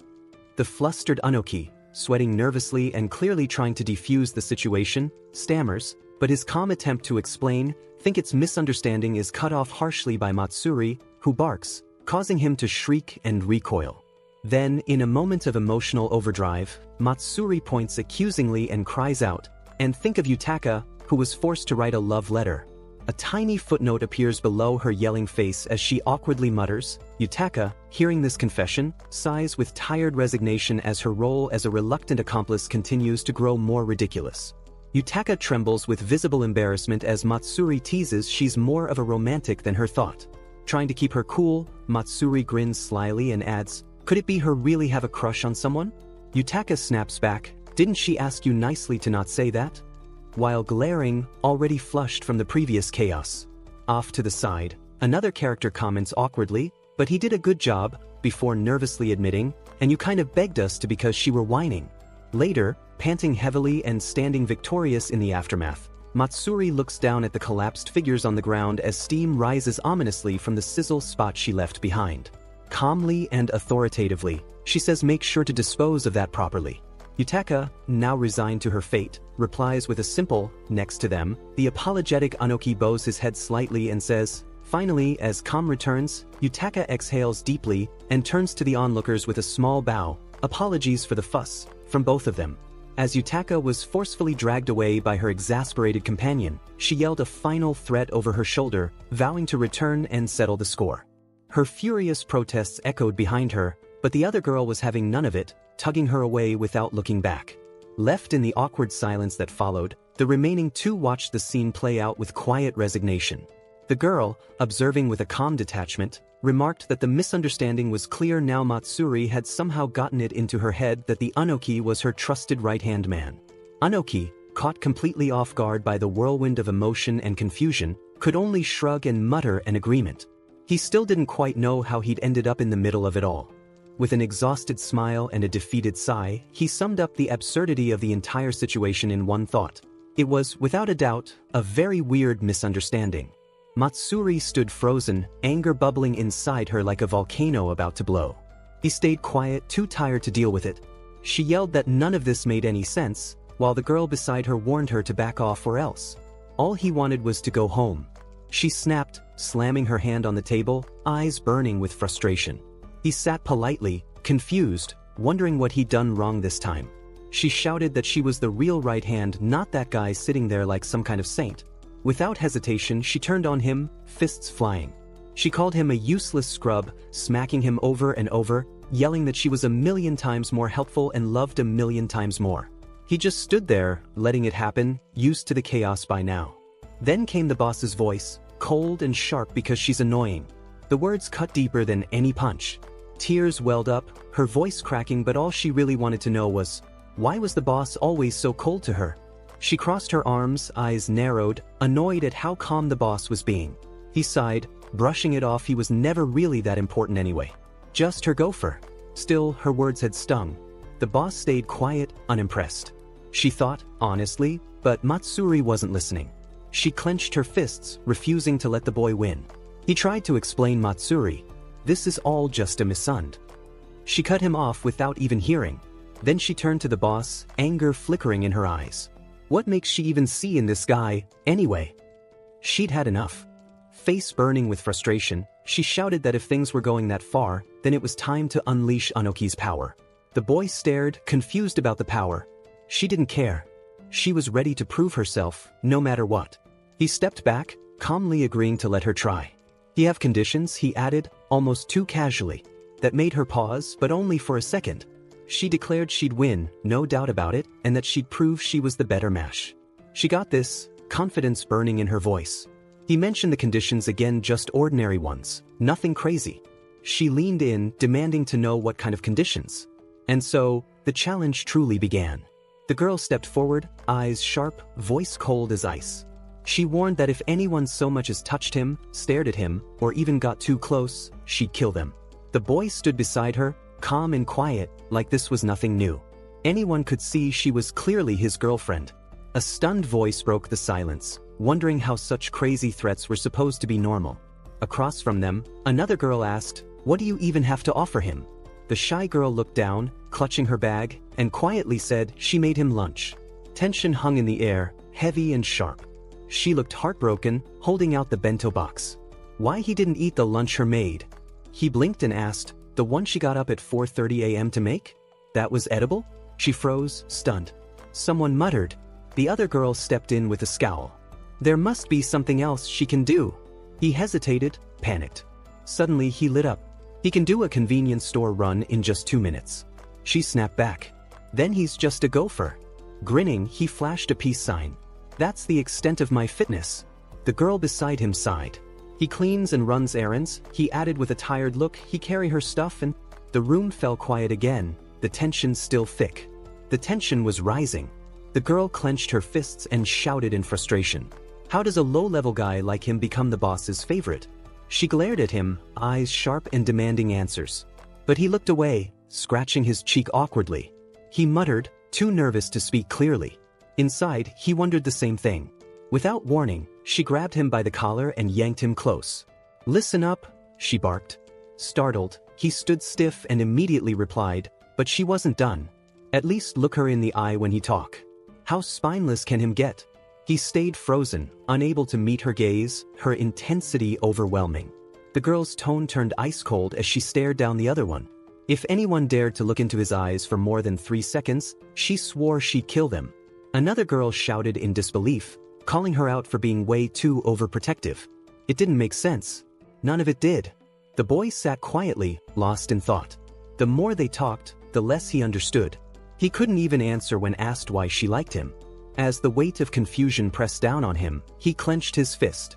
The flustered Anoki, sweating nervously and clearly trying to defuse the situation, stammers, but his calm attempt to explain, think its misunderstanding is cut off harshly by Matsuri, who barks, causing him to shriek and recoil. Then, in a moment of emotional overdrive, Matsuri points accusingly and cries out, "And think of Yutaka, who was forced to write a love letter." A tiny footnote appears below her yelling face as she awkwardly mutters. Yutaka, hearing this confession, sighs with tired resignation as her role as a reluctant accomplice continues to grow more ridiculous. Yutaka trembles with visible embarrassment as Matsuri teases she's more of a romantic than her thought. Trying to keep her cool, Matsuri grins slyly and adds, "Could it be her really have a crush on someone?" Yutaka snaps back, "Didn't she ask you nicely to not say that?" While glaring, already flushed from the previous chaos. Off to the side, another character comments awkwardly, "But he did a good job," before nervously admitting, "And you kind of begged us to because she were whining." Later, panting heavily and standing victorious in the aftermath, Matsuri looks down at the collapsed figures on the ground as steam rises ominously from the sizzle spot she left behind. Calmly and authoritatively, she says make sure to dispose of that properly. Yutaka, now resigned to her fate, replies with a simple, "Next to them." The apologetic Anoki bows his head slightly and says, Finally, as calm returns, Yutaka exhales deeply and turns to the onlookers with a small bow, apologies for the fuss, from both of them. As Yutaka was forcefully dragged away by her exasperated companion, she yelled a final threat over her shoulder, vowing to return and settle the score. Her furious protests echoed behind her, but the other girl was having none of it, tugging her away without looking back. Left in the awkward silence that followed, the remaining two watched the scene play out with quiet resignation. The girl, observing with a calm detachment, remarked that the misunderstanding was clear now. Matsuri had somehow gotten it into her head that the Anoki was her trusted right-hand man. Anoki, caught completely off guard by the whirlwind of emotion and confusion, could only shrug and mutter an agreement. He still didn't quite know how he'd ended up in the middle of it all. With an exhausted smile and a defeated sigh, he summed up the absurdity of the entire situation in one thought. It was, without a doubt, a very weird misunderstanding. Matsuri stood frozen, anger bubbling inside her like a volcano about to blow. He stayed quiet, too tired to deal with it. She yelled that none of this made any sense, while the girl beside her warned her to back off or else. All he wanted was to go home. She snapped, slamming her hand on the table, eyes burning with frustration. He sat politely, confused, wondering what he'd done wrong this time. She shouted that she was the real right hand, not that guy sitting there like some kind of saint. Without hesitation, she turned on him, fists flying. She called him a useless scrub, smacking him over and over, yelling that she was 1,000,000 times more helpful and loved 1,000,000 times more. He just stood there, letting it happen, used to the chaos by now. Then came the boss's voice, cold and sharp because she's annoying. The words cut deeper than any punch. Tears welled up, her voice cracking, but all she really wanted to know was, why was the boss always so cold to her? She crossed her arms, eyes narrowed, annoyed at how calm the boss was being. He sighed, brushing it off. He was never really that important anyway. Just her gopher. Still, her words had stung. The boss stayed quiet, unimpressed. She thought, honestly, but Matsuri wasn't listening. She clenched her fists, refusing to let the boy win. He tried to explain Matsuri. This is all just a misund. She cut him off without even hearing. Then she turned to the boss, anger flickering in her eyes. What makes she even see in this guy, anyway? She'd had enough. Face burning with frustration, she shouted that if things were going that far, then it was time to unleash Anoki's power. The boy stared, confused about the power. She didn't care. She was ready to prove herself, no matter what. He stepped back, calmly agreeing to let her try. "You have conditions," he added, almost too casually. That made her pause, but only for a second. She declared she'd win, no doubt about it, and that she'd prove she was the better match. She got this, confidence burning in her voice. He mentioned the conditions again, just ordinary ones, nothing crazy. She leaned in, demanding to know what kind of conditions. And so, the challenge truly began. The girl stepped forward, eyes sharp, voice cold as ice. She warned that if anyone so much as touched him, stared at him, or even got too close, she'd kill them. The boy stood beside her, calm and quiet, like this was nothing new. Anyone could see she was clearly his girlfriend. A stunned voice broke the silence, wondering how such crazy threats were supposed to be normal. Across from them, another girl asked, "What do you even have to offer him?" The shy girl looked down, clutching her bag, and quietly said she made him lunch. Tension hung in the air, heavy and sharp. She looked heartbroken, holding out the bento box. Why he didn't eat the lunch her maid? He blinked and asked, "The one she got up at 4:30 a.m. to make? That was edible?" She froze, stunned. Someone muttered. The other girl stepped in with a scowl. "There must be something else she can do." He hesitated, panicked. Suddenly he lit up. "He can do a convenience store run in just 2 minutes." She snapped back. "Then he's just a gopher." Grinning, he flashed a peace sign. "That's the extent of my fitness." The girl beside him sighed. "He cleans and runs errands," he added with a tired look. "He carry her stuff and—" The room fell quiet again, the tension still thick. The tension was rising. The girl clenched her fists and shouted in frustration. How does a low-level guy like him become the boss's favorite? She glared at him, eyes sharp and demanding answers. But he looked away, scratching his cheek awkwardly. He muttered, too nervous to speak clearly. Inside, he wondered the same thing. Without warning, she grabbed him by the collar and yanked him close. "Listen up," she barked. Startled, he stood stiff and immediately replied, but she wasn't done. "At least look her in the eye when he talk." How spineless can him get? He stayed frozen, unable to meet her gaze, her intensity overwhelming. The girl's tone turned ice-cold as she stared down the other one. If anyone dared to look into his eyes for more than 3 seconds, she swore she'd kill them. Another girl shouted in disbelief, calling her out for being way too overprotective. It didn't make sense. None of it did. The boy sat quietly, lost in thought. The more they talked, the less he understood. He couldn't even answer when asked why she liked him. As the weight of confusion pressed down on him, he clenched his fist.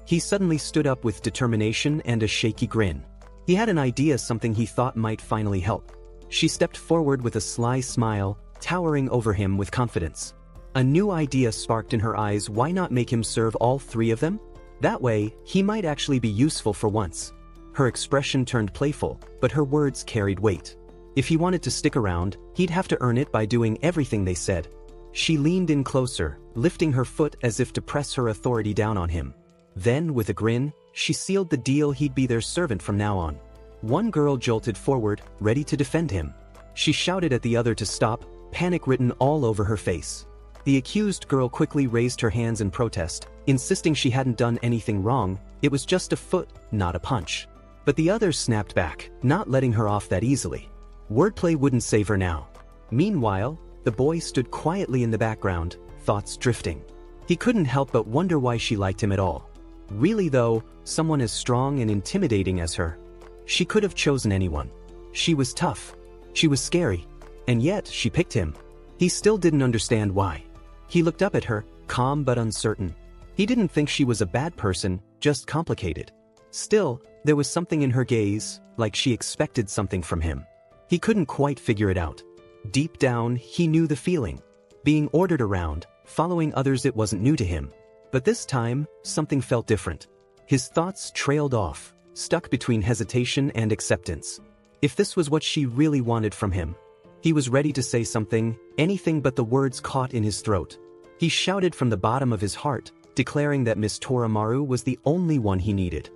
He suddenly stood up with determination and a shaky grin. He had an idea, something he thought might finally help. She stepped forward with a sly smile, towering over him with confidence. A new idea sparked in her eyes. Why not make him serve all 3 of them? That way, he might actually be useful for once. Her expression turned playful, but her words carried weight. If he wanted to stick around, he'd have to earn it by doing everything they said. She leaned in closer, lifting her foot as if to press her authority down on him. Then, with a grin, she sealed the deal. He'd be their servant from now on. One girl jolted forward, ready to defend him. She shouted at the other to stop, panic written all over her face. The accused girl quickly raised her hands in protest, insisting she hadn't done anything wrong. It was just a foot, not a punch. But the others snapped back, not letting her off that easily. Wordplay wouldn't save her now. Meanwhile, the boy stood quietly in the background, thoughts drifting. He couldn't help but wonder why she liked him at all. Really though, someone as strong and intimidating as her. She could have chosen anyone. She was tough. She was scary. And yet, she picked him. He still didn't understand why. He looked up at her, calm but uncertain. He didn't think she was a bad person, just complicated. Still, there was something in her gaze, like she expected something from him. He couldn't quite figure it out. Deep down, he knew the feeling. Being ordered around, following others, it wasn't new to him. But this time, something felt different. His thoughts trailed off, stuck between hesitation and acceptance. If this was what she really wanted from him, he was ready to say something, anything, but the words caught in his throat. He shouted from the bottom of his heart, declaring that Miss Toramaru was the only one he needed.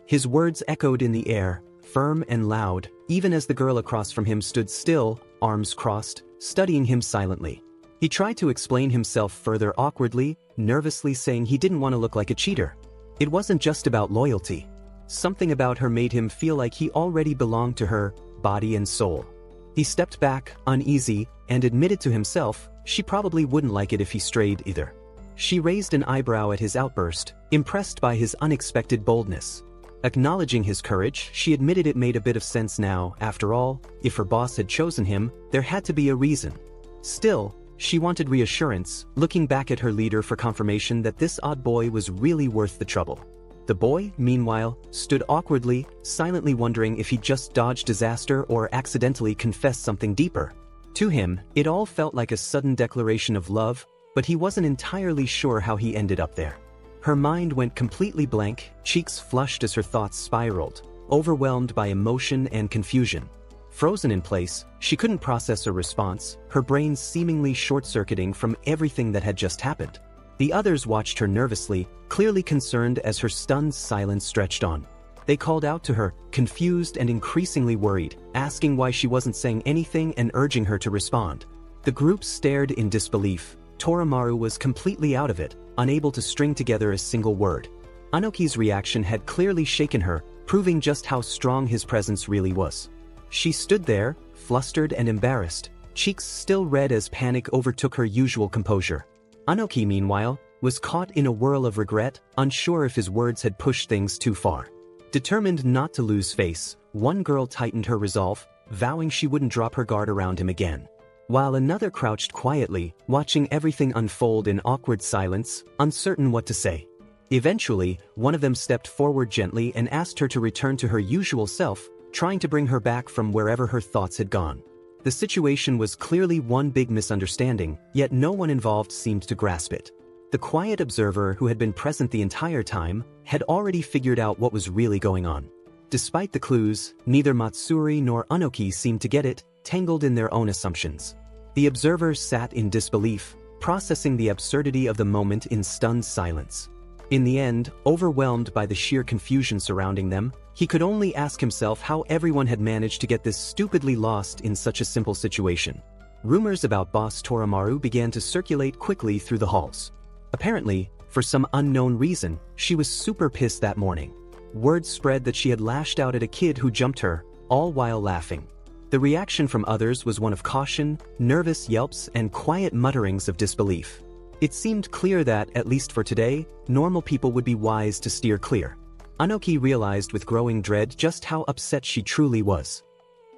His words echoed in the air, firm and loud, even as the girl across from him stood still, arms crossed, studying him silently. He tried to explain himself further awkwardly, nervously saying he didn't want to look like a cheater. It wasn't just about loyalty. Something about her made him feel like he already belonged to her, body and soul. He stepped back, uneasy, and admitted to himself she probably wouldn't like it if he strayed either. She raised an eyebrow at his outburst, impressed by his unexpected boldness. Acknowledging his courage, she admitted it made a bit of sense now. After all, if her boss had chosen him, there had to be a reason. Still, she wanted reassurance, looking back at her leader for confirmation that this odd boy was really worth the trouble. The boy, meanwhile, stood awkwardly, silently wondering if he'd just dodged disaster or accidentally confessed something deeper. To him, it all felt like a sudden declaration of love, but he wasn't entirely sure how he ended up there. Her mind went completely blank, cheeks flushed as her thoughts spiraled, overwhelmed by emotion and confusion. Frozen in place, she couldn't process a response, her brain seemingly short-circuiting from everything that had just happened. The others watched her nervously, clearly concerned as her stunned silence stretched on. They called out to her, confused and increasingly worried, asking why she wasn't saying anything and urging her to respond. The group stared in disbelief. Toramaru was completely out of it, unable to string together a single word. Anoki's reaction had clearly shaken her, proving just how strong his presence really was. She stood there, flustered and embarrassed, cheeks still red as panic overtook her usual composure. Anoki, meanwhile, was caught in a whirl of regret, unsure if his words had pushed things too far. Determined not to lose face, one girl tightened her resolve, vowing she wouldn't drop her guard around him again. While another crouched quietly, watching everything unfold in awkward silence, uncertain what to say. Eventually, one of them stepped forward gently and asked her to return to her usual self, trying to bring her back from wherever her thoughts had gone. The situation was clearly one big misunderstanding, yet no one involved seemed to grasp it. The quiet observer who had been present the entire time had already figured out what was really going on. Despite the clues, neither Matsuri nor Anoki seemed to get it, tangled in their own assumptions. The observer sat in disbelief, processing the absurdity of the moment in stunned silence. In the end, overwhelmed by the sheer confusion surrounding them, he could only ask himself how everyone had managed to get this stupidly lost in such a simple situation. Rumors about boss Toramaru began to circulate quickly through the halls. Apparently, for some unknown reason, she was super pissed that morning. Word spread that she had lashed out at a kid who jumped her, all while laughing. The reaction from others was one of caution, nervous yelps, and quiet mutterings of disbelief. It seemed clear that, at least for today, normal people would be wise to steer clear. Anoki realized with growing dread just how upset she truly was.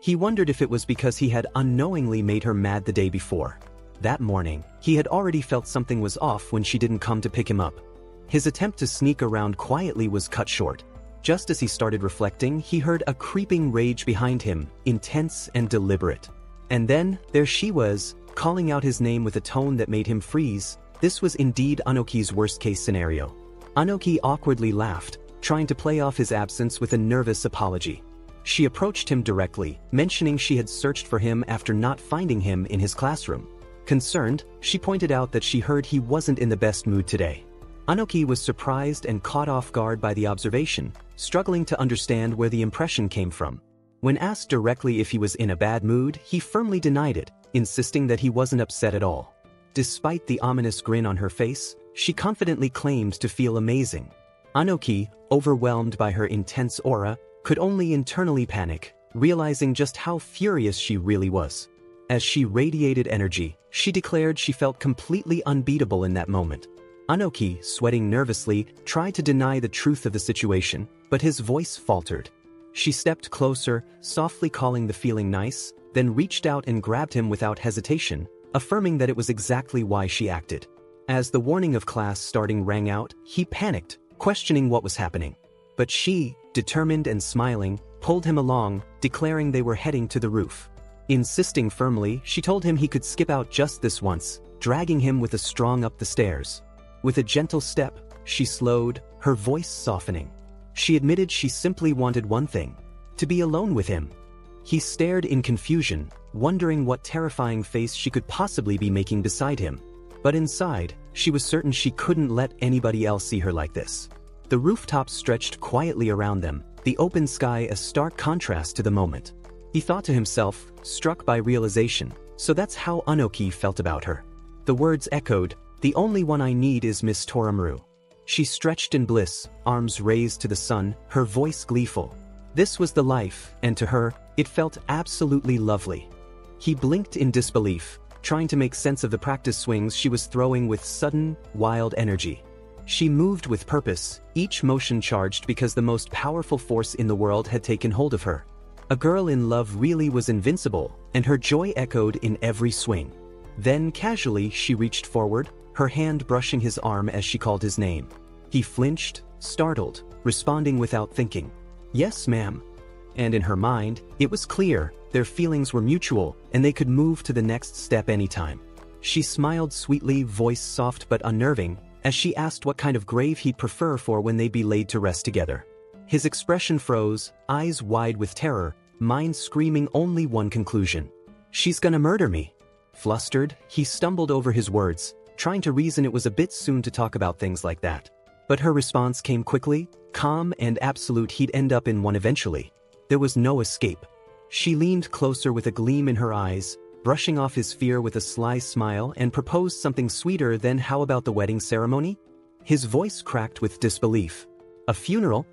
He wondered if it was because he had unknowingly made her mad the day before. That morning, he had already felt something was off when she didn't come to pick him up. His attempt to sneak around quietly was cut short. Just as he started reflecting, he heard a creeping rage behind him, intense and deliberate. And then, there she was, calling out his name with a tone that made him freeze. This was indeed Anoki's worst-case scenario. Anoki awkwardly laughed, trying to play off his absence with a nervous apology. She approached him directly, mentioning she had searched for him after not finding him in his classroom. Concerned, she pointed out that she heard he wasn't in the best mood today. Anoki was surprised and caught off guard by the observation, struggling to understand where the impression came from. When asked directly if he was in a bad mood, he firmly denied it, insisting that he wasn't upset at all. Despite the ominous grin on her face, she confidently claimed to feel amazing. Anoki, overwhelmed by her intense aura, could only internally panic, realizing just how furious she really was. As she radiated energy, she declared she felt completely unbeatable in that moment. Anoki, sweating nervously, tried to deny the truth of the situation, but his voice faltered. She stepped closer, softly calling the feeling nice, then reached out and grabbed him without hesitation, affirming that it was exactly why she acted. As the warning of class starting rang out, he panicked, questioning what was happening. But she, determined and smiling, pulled him along, declaring they were heading to the roof. Insisting firmly, she told him he could skip out just this once, dragging him with a strong up the stairs. With a gentle step, she slowed, her voice softening. She admitted she simply wanted one thing: to be alone with him. He stared in confusion, wondering what terrifying face she could possibly be making beside him. But inside, she was certain she couldn't let anybody else see her like this. The rooftops stretched quietly around them, the open sky a stark contrast to the moment. He thought to himself, struck by realization, so that's how Unoki felt about her. The words echoed, "The only one I need is Miss Toramaru." She stretched in bliss, arms raised to the sun, her voice gleeful. This was the life, and to her, it felt absolutely lovely. He blinked in disbelief, trying to make sense of the practice swings she was throwing with sudden, wild energy. She moved with purpose, each motion charged because the most powerful force in the world had taken hold of her. A girl in love really was invincible, and her joy echoed in every swing. Then casually she reached forward, her hand brushing his arm as she called his name. He flinched, startled, responding without thinking. "Yes, ma'am." And in her mind, it was clear, their feelings were mutual, and they could move to the next step anytime. She smiled sweetly, voice soft but unnerving, as she asked what kind of grave he'd prefer for when they'd be laid to rest together. His expression froze, eyes wide with terror, mind screaming only one conclusion. "She's gonna murder me." Flustered, he stumbled over his words, trying to reason it was a bit soon to talk about things like that. But her response came quickly, calm and absolute. He'd end up in one eventually. There was no escape. She leaned closer with a gleam in her eyes, brushing off his fear with a sly smile, and proposed something sweeter than, "How about the wedding ceremony?" His voice cracked with disbelief. "A funeral?"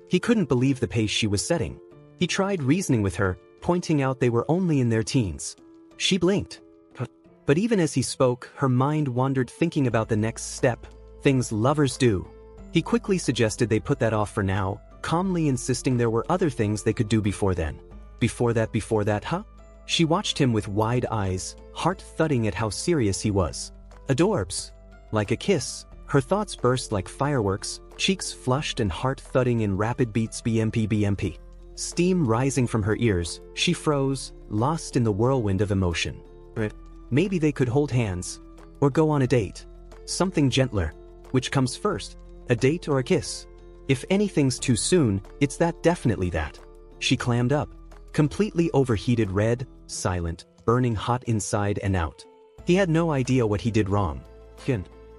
He couldn't believe the pace she was setting. He tried reasoning with her, pointing out they were only in their teens. She blinked. But even as he spoke, her mind wandered, thinking about the next step, things lovers do. He quickly suggested they put that off for now, calmly insisting there were other things they could do before then. Before that, huh? She watched him with wide eyes, heart thudding at how serious he was. Adorbs. Like a kiss. Her thoughts burst like fireworks, cheeks flushed and heart thudding in rapid beats. BMP. Steam rising from her ears, she froze, lost in the whirlwind of emotion. Maybe they could hold hands. Or go on a date. Something gentler. Which comes first, a date or a kiss? If anything's too soon, it's that, definitely that. She clammed up. Completely overheated, red, silent, burning hot inside and out. He had no idea what he did wrong.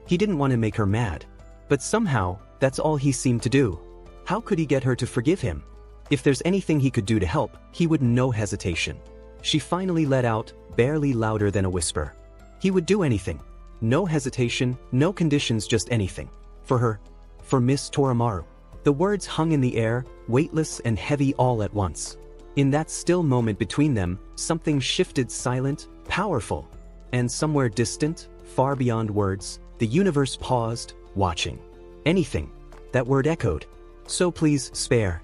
He didn't want to make her mad. But somehow, that's all he seemed to do. How could he get her to forgive him? If there's anything he could do to help, he would, no hesitation. She finally let out, barely louder than a whisper. He would do anything. No hesitation, no conditions, just anything. For her. For Miss Toramaru. The words hung in the air, weightless and heavy all at once. In that still moment between them, something shifted, silent, powerful. And somewhere distant, far beyond words, the universe paused, watching. Anything. That word echoed. So please, spare.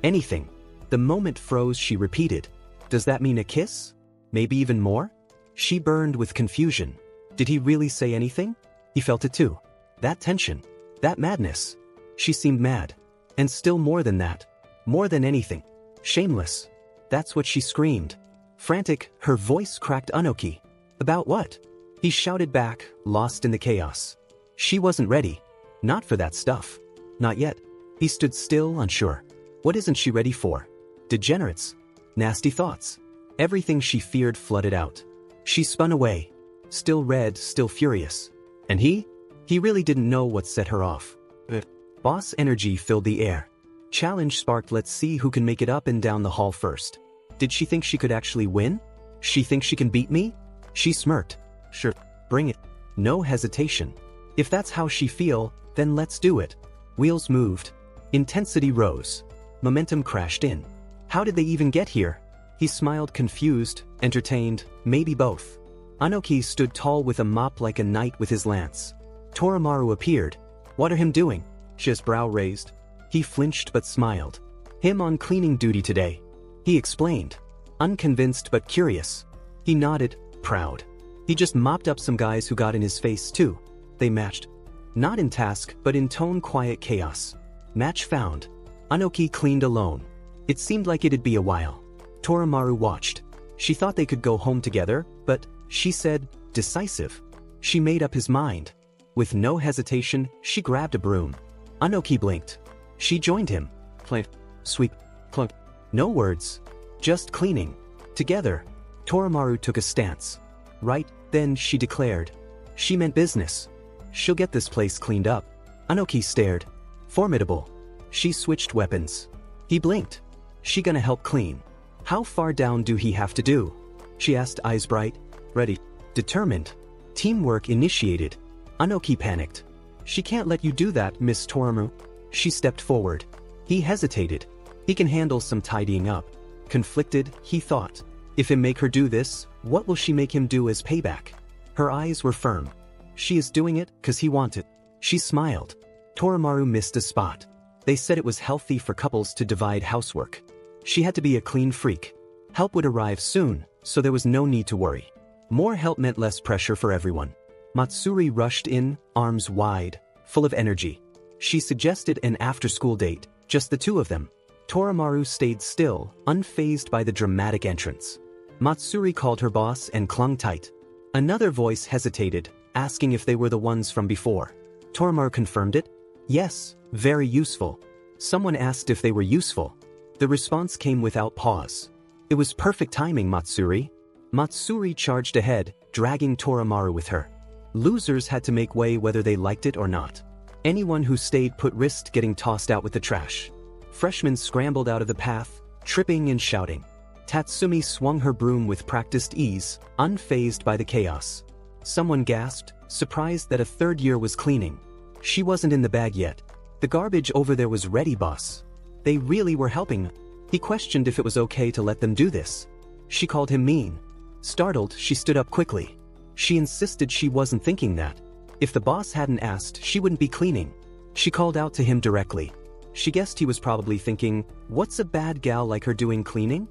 Anything. The moment froze. She repeated. Does that mean a kiss? Maybe even more? She burned with confusion. Did he really say anything? He felt it too. That tension. That madness. She seemed mad. And still more than that. More than anything. Shameless. That's what she screamed. Frantic, her voice cracked. Unoki. About what? He shouted back, lost in the chaos. She wasn't ready. Not for that stuff. Not yet. He stood still, unsure. What isn't she ready for? Degenerates. Nasty thoughts. Everything she feared flooded out. She spun away. Still red, still furious. And he? He really didn't know what set her off. Boss energy filled the air. Challenge sparked. Let's see who can make it up and down the hall first. Did she think she could actually win? She thinks she can beat me? She smirked. Sure, bring it. No hesitation. If that's how she feel, then let's do it. Wheels moved. Intensity rose. Momentum crashed in. How did they even get here? He smiled, confused, entertained, maybe both. Unoki stood tall with a mop like a knight with his lance. Toramaru appeared. What are him doing? His brow raised. He flinched but smiled. Him on cleaning duty today. He explained. Unconvinced but curious. He nodded, proud. He just mopped up some guys who got in his face too. They matched. Not in task, but in tone. Quiet chaos. Match found. Unoki cleaned alone. It seemed like it'd be a while. Toramaru watched. She thought they could go home together, but, she said, decisive. She made up his mind. With no hesitation, she grabbed a broom. Unoki blinked. She joined him. Play, sweep, clunk. No words. Just cleaning. Together. Toramaru took a stance. Right then, she declared. She meant business. She'll get this place cleaned up. Unoki stared. Formidable. She switched weapons. He blinked. She gonna help clean? How far down do he have to do? She asked, eyes bright, ready, determined. Teamwork initiated. Anoki panicked. She can't let you do that, Miss Toramu. She stepped forward. He hesitated. He can handle some tidying up. Conflicted, he thought. If I make her do this, what will she make him do as payback? Her eyes were firm. She is doing it because he wanted. She smiled. Toramaru missed a spot. They said it was healthy for couples to divide housework. She had to be a clean freak. Help would arrive soon, so there was no need to worry. More help meant less pressure for everyone. Matsuri rushed in, arms wide, full of energy. She suggested an after-school date, just the two of them. Toramaru stayed still, unfazed by the dramatic entrance. Matsuri called her boss and clung tight. Another voice hesitated, asking if they were the ones from before. Toramaru confirmed it. Yes, very useful. Someone asked if they were useful. The response came without pause. It was perfect timing, Matsuri. Matsuri charged ahead, dragging Toramaru with her. Losers had to make way whether they liked it or not. Anyone who stayed put risked getting tossed out with the trash. Freshmen scrambled out of the path, tripping and shouting. Tatsumi swung her broom with practiced ease, unfazed by the chaos. Someone gasped, surprised that a third year was cleaning. She wasn't in the bag yet. The garbage over there was ready, boss. They really were helping. He questioned if it was okay to let them do this. She called him mean. Startled, she stood up quickly. She insisted she wasn't thinking that. If the boss hadn't asked, she wouldn't be cleaning. She called out to him directly. She guessed he was probably thinking, what's a bad gal like her doing cleaning?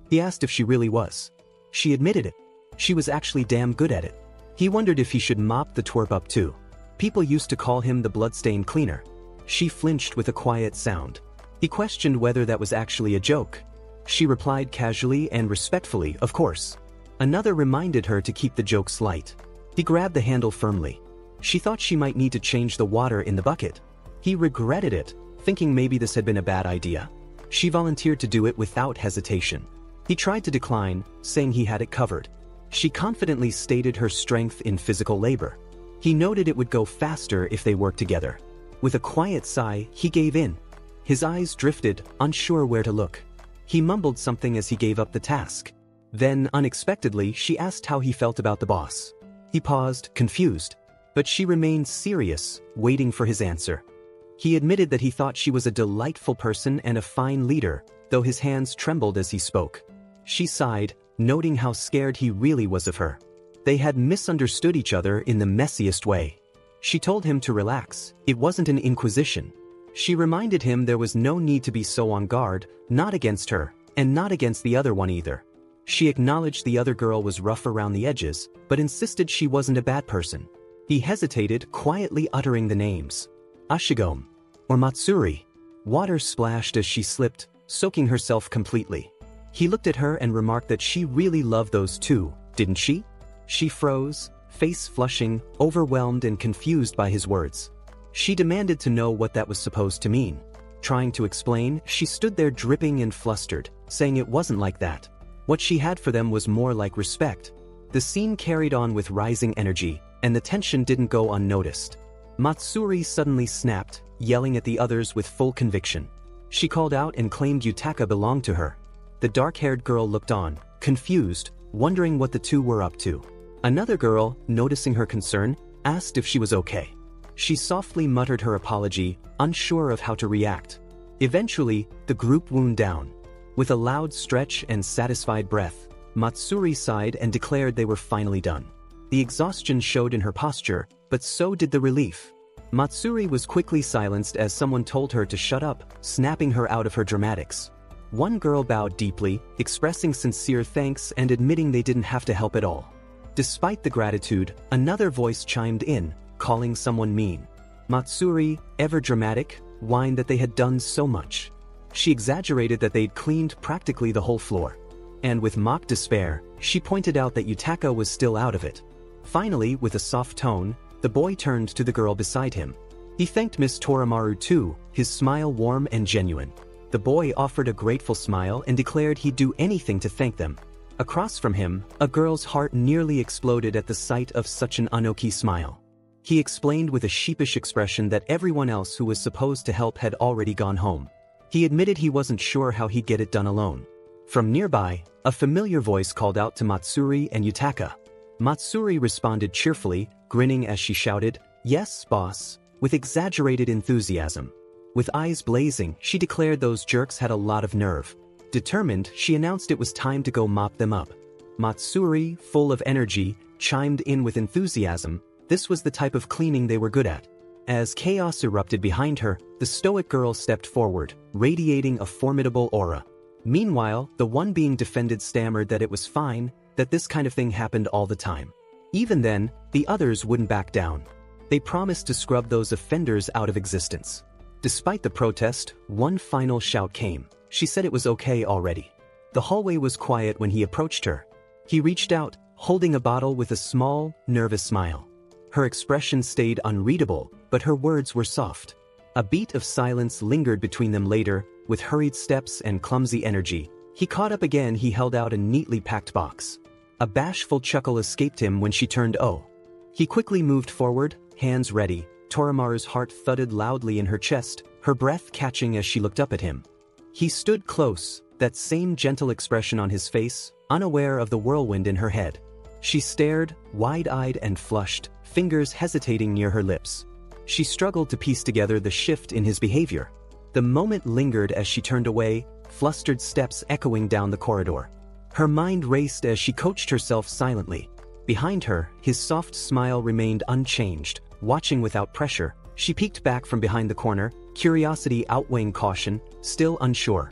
He asked if she really was. She admitted it. She was actually damn good at it. He wondered if he should mop the twerp up too. People used to call him the bloodstained cleaner. She flinched with a quiet sound. He questioned whether that was actually a joke. She replied casually and respectfully, of course. Another reminded her to keep the jokes light. He grabbed the handle firmly. She thought she might need to change the water in the bucket. He regretted it, thinking maybe this had been a bad idea. She volunteered to do it without hesitation. He tried to decline, saying he had it covered. She confidently stated her strength in physical labor. He noted it would go faster if they worked together. With a quiet sigh, he gave in. His eyes drifted, unsure where to look. He mumbled something as he gave up the task. Then, unexpectedly, she asked how he felt about the boss. He paused, confused. But she remained serious, waiting for his answer. He admitted that he thought she was a delightful person and a fine leader, though his hands trembled as he spoke. She sighed, noting how scared he really was of her. They had misunderstood each other in the messiest way. She told him to relax, it wasn't an inquisition. She reminded him there was no need to be so on guard, not against her, and not against the other one either. She acknowledged the other girl was rough around the edges, but insisted she wasn't a bad person. He hesitated, quietly uttering the names. Ashigome. Or Matsuri. Water splashed as she slipped, soaking herself completely. He looked at her and remarked that she really loved those two, didn't she? She froze, face flushing, overwhelmed and confused by his words. She demanded to know what that was supposed to mean. Trying to explain, she stood there dripping and flustered, saying it wasn't like that. What she had for them was more like respect. The scene carried on with rising energy, and the tension didn't go unnoticed. Matsuri suddenly snapped, yelling at the others with full conviction. She called out and claimed Yutaka belonged to her. The dark-haired girl looked on, confused, wondering what the two were up to. Another girl, noticing her concern, asked if she was okay. She softly muttered her apology, unsure of how to react. Eventually, the group wound down. With a loud stretch and satisfied breath, Matsuri sighed and declared they were finally done. The exhaustion showed in her posture, but so did the relief. Matsuri was quickly silenced as someone told her to shut up, snapping her out of her dramatics. One girl bowed deeply, expressing sincere thanks and admitting they didn't have to help at all. Despite the gratitude, another voice chimed in, calling someone mean. Matsuri, ever dramatic, whined that they had done so much. She exaggerated that they'd cleaned practically the whole floor. And with mock despair, she pointed out that Yutaka was still out of it. Finally, with a soft tone, the boy turned to the girl beside him. He thanked Miss Toramaru too, his smile warm and genuine. The boy offered a grateful smile and declared he'd do anything to thank them. Across from him, a girl's heart nearly exploded at the sight of such an Anoki smile. He explained with a sheepish expression that everyone else who was supposed to help had already gone home. He admitted he wasn't sure how he'd get it done alone. From nearby, a familiar voice called out to Matsuri and Yutaka. Matsuri responded cheerfully, grinning as she shouted, "Yes, boss," with exaggerated enthusiasm. With eyes blazing, she declared those jerks had a lot of nerve. Determined, she announced it was time to go mop them up. Matsuri, full of energy, chimed in with enthusiasm. This was the type of cleaning they were good at. As chaos erupted behind her, the stoic girl stepped forward, radiating a formidable aura. Meanwhile, the one being defended stammered that it was fine, that this kind of thing happened all the time. Even then, the others wouldn't back down. They promised to scrub those offenders out of existence. Despite the protest, one final shout came. She said it was okay already. The hallway was quiet when he approached her. He reached out, holding a bottle with a small, nervous smile. Her expression stayed unreadable, but her words were soft. A beat of silence lingered between them later, with hurried steps and clumsy energy. He caught up again. He held out a neatly packed box. A bashful chuckle escaped him when she turned "Oh." He quickly moved forward, hands ready. Torimaru's heart thudded loudly in her chest, her breath catching as she looked up at him. He stood close, that same gentle expression on his face, unaware of the whirlwind in her head. She stared, wide-eyed and flushed, fingers hesitating near her lips. She struggled to piece together the shift in his behavior. The moment lingered as she turned away, flustered steps echoing down the corridor. Her mind raced as she coached herself silently. Behind her, his soft smile remained unchanged, watching without pressure. She peeked back from behind the corner, curiosity outweighing caution, still unsure.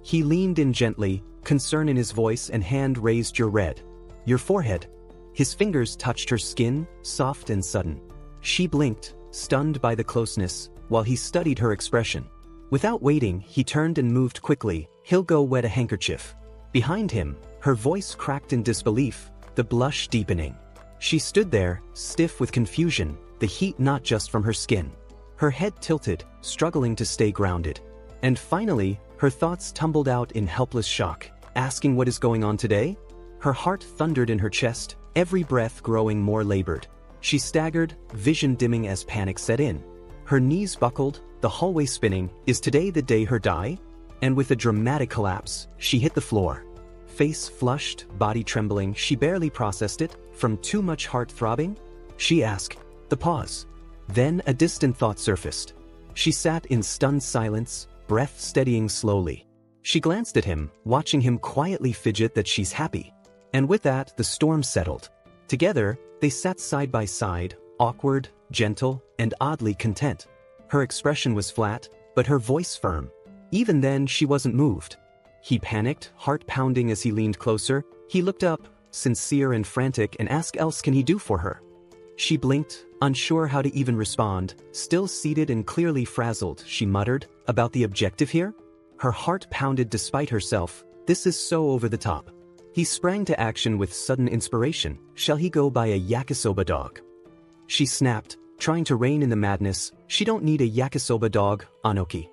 He leaned in gently, concern in his voice and hand raised. "Your red. Your forehead." His fingers touched her skin, soft and sudden. She blinked, stunned by the closeness, while he studied her expression. Without waiting, he turned and moved quickly. "He'll go wet a handkerchief." Behind him, her voice cracked in disbelief, the blush deepening. She stood there, stiff with confusion, the heat not just from her skin. Her head tilted, struggling to stay grounded. And finally, her thoughts tumbled out in helpless shock, asking what is going on today? Her heart thundered in her chest, every breath growing more labored. She staggered, vision dimming as panic set in. Her knees buckled, the hallway spinning. Is today the day her die? And with a dramatic collapse, she hit the floor. Face flushed, body trembling, she barely processed it. From too much heart throbbing? She asked. The pause. Then a distant thought surfaced. She sat in stunned silence, breath steadying slowly. She glanced at him, watching him quietly fidget that she's happy. And with that, the storm settled. Together, they sat side by side, awkward, gentle, and oddly content. Her expression was flat, but her voice firm. Even then, she wasn't moved. He panicked, heart pounding as he leaned closer. He looked up, sincere and frantic, and asked, "Else can he do for her?" She blinked, unsure how to even respond. Still seated and clearly frazzled, she muttered, "About the objective here?" Her heart pounded despite herself. This is so over the top. He sprang to action with sudden inspiration. Shall he go buy a yakisoba dog? She snapped, trying to rein in the madness. She don't need a yakisoba dog, Anoki.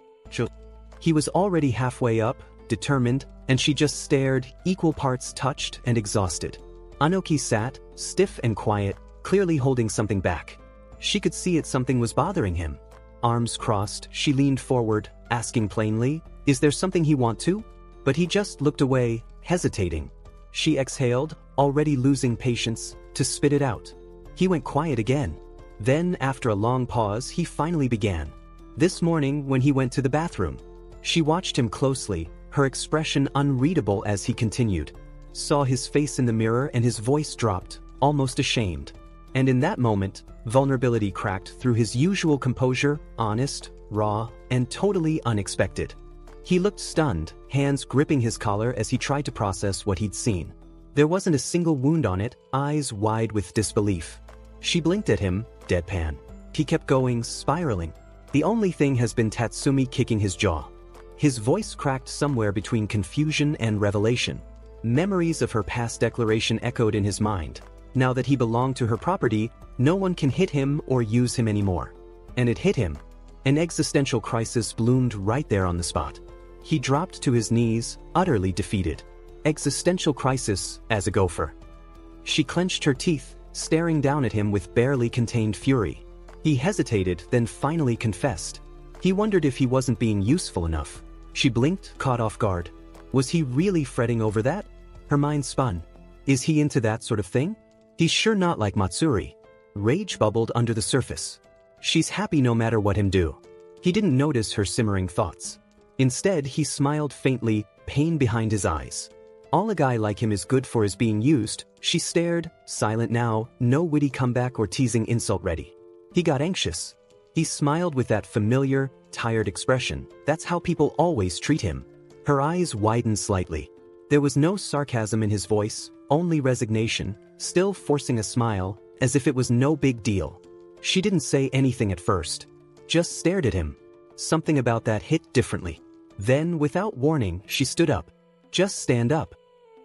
He was already halfway up, determined, and she just stared, equal parts touched and exhausted. Anoki sat, stiff and quiet, clearly holding something back. She could see it, something was bothering him. Arms crossed, she leaned forward, asking plainly, "Is there something he want to?" But he just looked away, hesitating. She exhaled, already losing patience, to spit it out. He went quiet again. Then, after a long pause, he finally began. This morning, when he went to the bathroom. She watched him closely, her expression unreadable as he continued. Saw his face in the mirror and his voice dropped, almost ashamed. And in that moment, vulnerability cracked through his usual composure, honest, raw, and totally unexpected. He looked stunned, hands gripping his collar as he tried to process what he'd seen. There wasn't a single wound on it, eyes wide with disbelief. She blinked at him, deadpan. He kept going, spiraling. The only thing has been Tatsumi kicking his jaw. His voice cracked somewhere between confusion and revelation. Memories of her past declaration echoed in his mind. Now that he belonged to her property, no one can hit him or use him anymore. And it hit him. An existential crisis bloomed right there on the spot. He dropped to his knees, utterly defeated. Existential crisis, as a gopher. She clenched her teeth, staring down at him with barely contained fury. He hesitated, then finally confessed. He wondered if he wasn't being useful enough. She blinked, caught off guard. Was he really fretting over that? Her mind spun. Is he into that sort of thing? He's sure not like Matsuri. Rage bubbled under the surface. She's happy no matter what him do. He didn't notice her simmering thoughts. Instead, he smiled faintly, pain behind his eyes. All a guy like him is good for is being used. She stared, silent now, no witty comeback or teasing insult ready. He got anxious. He smiled with that familiar, tired expression. That's how people always treat him. Her eyes widened slightly. There was no sarcasm in his voice, only resignation, still forcing a smile, as if it was no big deal. She didn't say anything at first. Just stared at him. Something about that hit differently. Then, without warning, she stood up. Just stand up.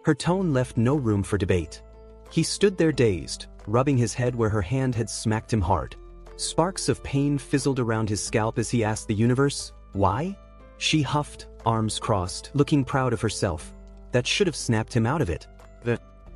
Her tone left no room for debate. He stood there dazed, rubbing his head where her hand had smacked him hard. Sparks of pain fizzled around his scalp as he asked the universe, why? She huffed, arms crossed, looking proud of herself. That should have snapped him out of it.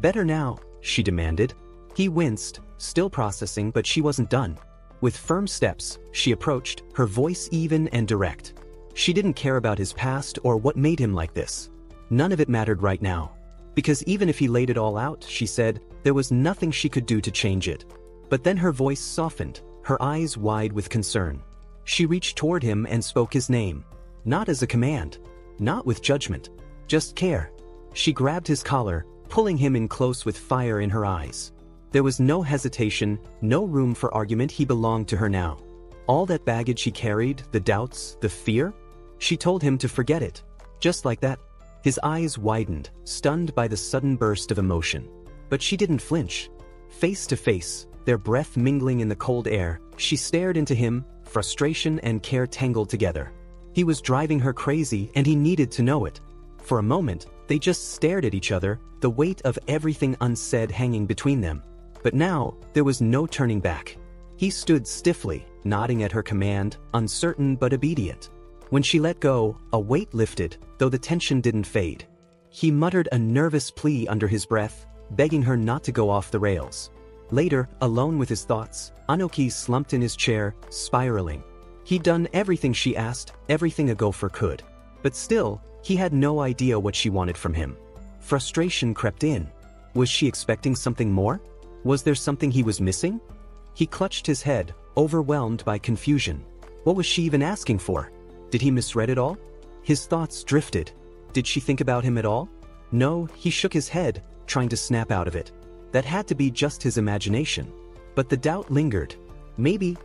Better now, she demanded. He winced, still processing, but she wasn't done. With firm steps, she approached, her voice even and direct. She didn't care about his past or what made him like this. None of it mattered right now. Because even if he laid it all out, she said, there was nothing she could do to change it. But then her voice softened, her eyes wide with concern. She reached toward him and spoke his name. Not as a command. Not with judgment. Just care. She grabbed his collar, pulling him in close with fire in her eyes. There was no hesitation, no room for argument. He belonged to her now. All that baggage he carried, the doubts, the fear? She told him to forget it. Just like that. His eyes widened, stunned by the sudden burst of emotion. But she didn't flinch. Face to face, their breath mingling in the cold air, she stared into him, frustration and care tangled together. He was driving her crazy and he needed to know it. For a moment, they just stared at each other, the weight of everything unsaid hanging between them. But now, there was no turning back. He stood stiffly, nodding at her command, uncertain but obedient. When she let go, a weight lifted, though the tension didn't fade. He muttered a nervous plea under his breath, begging her not to go off the rails. Later, alone with his thoughts, Anoki slumped in his chair, spiraling. He'd done everything she asked, everything a gopher could. But still, he had no idea what she wanted from him. Frustration crept in. Was she expecting something more? Was there something he was missing? He clutched his head, overwhelmed by confusion. What was she even asking for? Did he misread it all? His thoughts drifted. Did she think about him at all? No, he shook his head, trying to snap out of it. That had to be just his imagination. But the doubt lingered. Maybe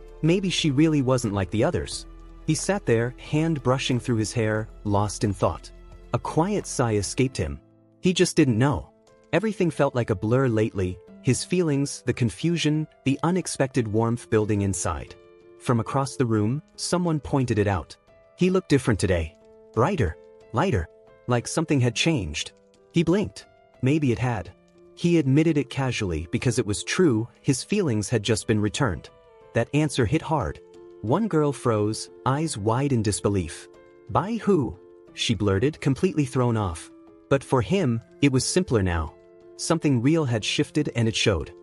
she really wasn't like the others. He sat there, hand brushing through his hair, lost in thought. A quiet sigh escaped him. He just didn't know. Everything felt like a blur lately, his feelings, the confusion, the unexpected warmth building inside. From across the room, someone pointed it out. He looked different today. Brighter, lighter, like something had changed. He blinked. Maybe it had. He admitted it casually because it was true, his feelings had just been returned. That answer hit hard. One girl froze, eyes wide in disbelief. By who? She blurted, completely thrown off. But for him, it was simpler now. Something real had shifted and it showed.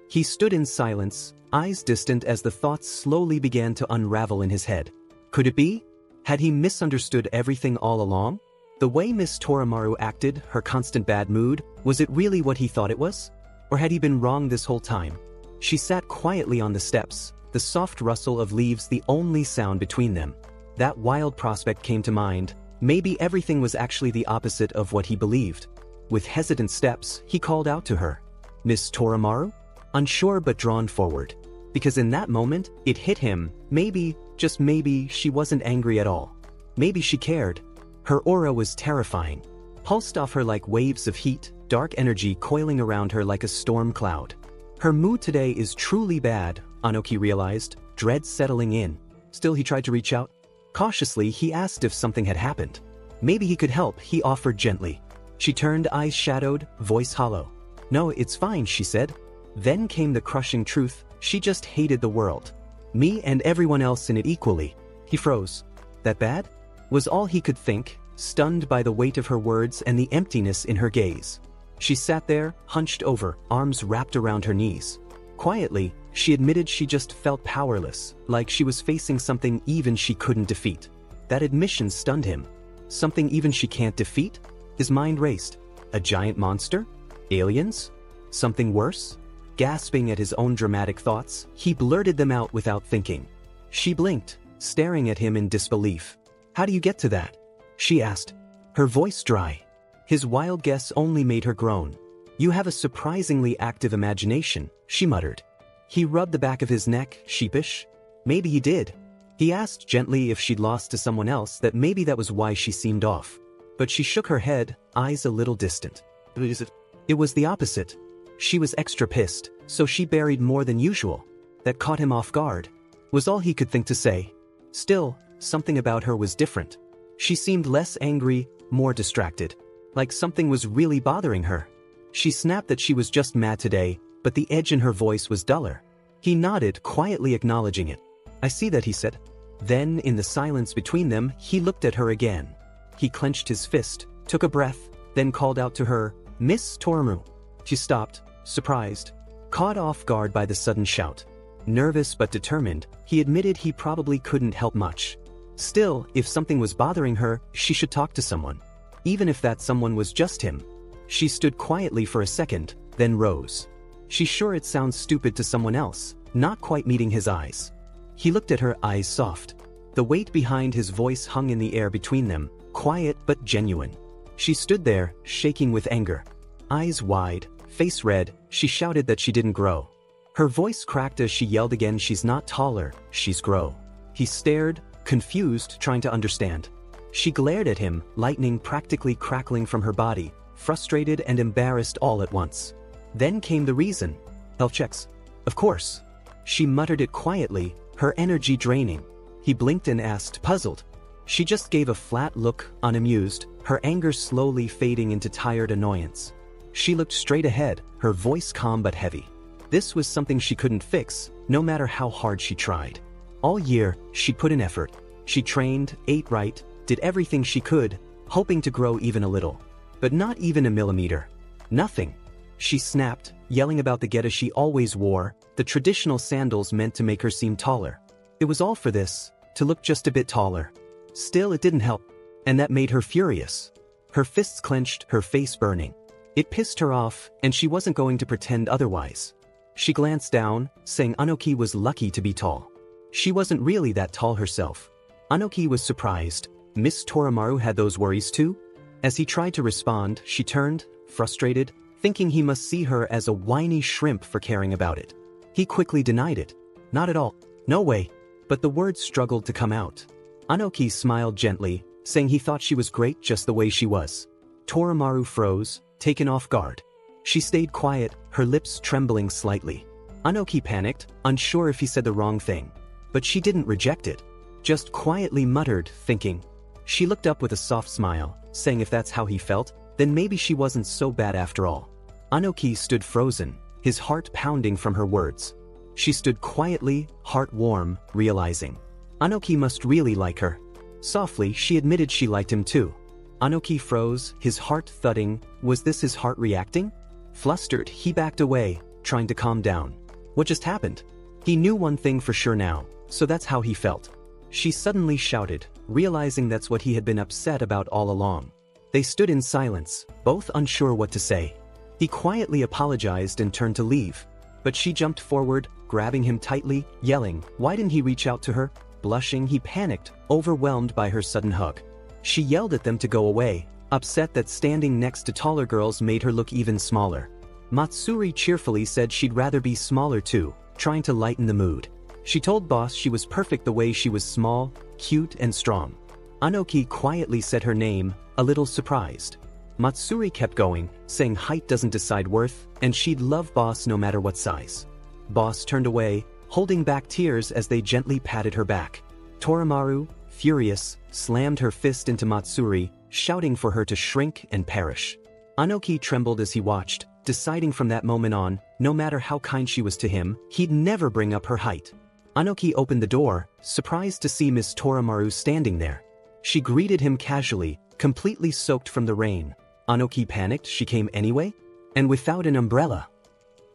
He stood in silence, eyes distant as the thoughts slowly began to unravel in his head. Could it be? Had he misunderstood everything all along? The way Miss Torimaru acted, her constant bad mood, was it really what he thought it was? Or had he been wrong this whole time? She sat quietly on the steps, the soft rustle of leaves the only sound between them. That wild prospect came to mind. Maybe everything was actually the opposite of what he believed. With hesitant steps, he called out to her. Miss Torimaru? Unsure but drawn forward. Because in that moment, it hit him, maybe, just maybe, she wasn't angry at all. Maybe she cared. Her aura was terrifying. Pulsed off her like waves of heat, dark energy coiling around her like a storm cloud. Her mood today is truly bad, Anoki realized, dread settling in. Still he tried to reach out. Cautiously, he asked if something had happened. Maybe he could help, he offered gently. She turned, eyes shadowed, voice hollow. No, it's fine, she said. Then came the crushing truth, she just hated the world. Me and everyone else in it equally. He froze. That bad? Was all he could think, stunned by the weight of her words and the emptiness in her gaze. She sat there, hunched over, arms wrapped around her knees. Quietly, she admitted she just felt powerless, like she was facing something even she couldn't defeat. That admission stunned him. Something even she can't defeat? His mind raced. A giant monster? Aliens? Something worse? Gasping at his own dramatic thoughts, he blurted them out without thinking. She blinked, staring at him in disbelief. How do you get to that? She asked, her voice dry. His wild guess only made her groan. You have a surprisingly active imagination, she muttered. He rubbed the back of his neck, sheepish. Maybe he did. He asked gently if she'd lost to someone else, that maybe that was why she seemed off. But she shook her head, eyes a little distant. It was the opposite. She was extra pissed, so she buried more than usual. That caught him off guard. Was all he could think to say. Still, something about her was different. She seemed less angry, more distracted. Like something was really bothering her. She snapped that she was just mad today, but the edge in her voice was duller. He nodded, quietly acknowledging it. I see that, he said. Then, in the silence between them, he looked at her again. He clenched his fist, took a breath, then called out to her, Miss Toramu. She stopped, surprised, caught off guard by the sudden shout. Nervous but determined, he admitted he probably couldn't help much. Still, if something was bothering her, she should talk to someone. Even if that someone was just him. She stood quietly for a second, then rose. She's sure it sounds stupid to someone else, not quite meeting his eyes. He looked at her, eyes soft. The weight behind his voice hung in the air between them, quiet but genuine. She stood there, shaking with anger. Eyes wide, face red, she shouted that she didn't grow. Her voice cracked as she yelled again, she's not taller, she's grow. He stared, confused, trying to understand. She glared at him, lightning practically crackling from her body, frustrated and embarrassed all at once. Then came the reason. Health checks. Of course. She muttered it quietly, her energy draining. He blinked and asked, puzzled. She just gave a flat look, unamused, her anger slowly fading into tired annoyance. She looked straight ahead, her voice calm but heavy. This was something she couldn't fix, no matter how hard she tried. All year, she'd put in effort. She trained, ate right, did everything she could, hoping to grow even a little. But not even a millimeter. Nothing. She snapped, yelling about the geta she always wore, the traditional sandals meant to make her seem taller. It was all for this, to look just a bit taller. Still, it didn't help, and that made her furious. Her fists clenched, her face burning. It pissed her off, and she wasn't going to pretend otherwise. She glanced down, saying Anoki was lucky to be tall. She wasn't really that tall herself. Anoki was surprised. Miss Toramaru had those worries too? As he tried to respond, she turned, frustrated, thinking he must see her as a whiny shrimp for caring about it. He quickly denied it. Not at all. No way. But the words struggled to come out. Anoki smiled gently, saying he thought she was great just the way she was. Toramaru froze, taken off guard. She stayed quiet, her lips trembling slightly. Anoki panicked, unsure if he said the wrong thing. But she didn't reject it. Just quietly muttered, thinking. She looked up with a soft smile, saying if that's how he felt, then maybe she wasn't so bad after all. Anoki stood frozen, his heart pounding from her words. She stood quietly, heart warm, realizing. Anoki must really like her. Softly, she admitted she liked him too. Anoki froze, his heart thudding. Was this his heart reacting? Flustered, he backed away, trying to calm down. What just happened? He knew one thing for sure now, so that's how he felt. She suddenly shouted, realizing that's what he had been upset about all along. They stood in silence, both unsure what to say. He quietly apologized and turned to leave. But she jumped forward, grabbing him tightly, yelling, why didn't he reach out to her? Blushing, he panicked, overwhelmed by her sudden hug. She yelled at them to go away, upset that standing next to taller girls made her look even smaller. Matsuri cheerfully said she'd rather be smaller too, trying to lighten the mood. She told boss she was perfect the way she was small, cute and strong. Anoki quietly said her name, a little surprised. Matsuri kept going, saying height doesn't decide worth, and she'd love boss no matter what size. Boss turned away, holding back tears as they gently patted her back. Toramaru, furious, slammed her fist into Matsuri, shouting for her to shrink and perish. Anoki trembled as he watched, deciding from that moment on, no matter how kind she was to him, he'd never bring up her height. Anoki opened the door, surprised to see Miss Toramaru standing there. She greeted him casually, completely soaked from the rain. Anoki panicked, she came anyway? And without an umbrella.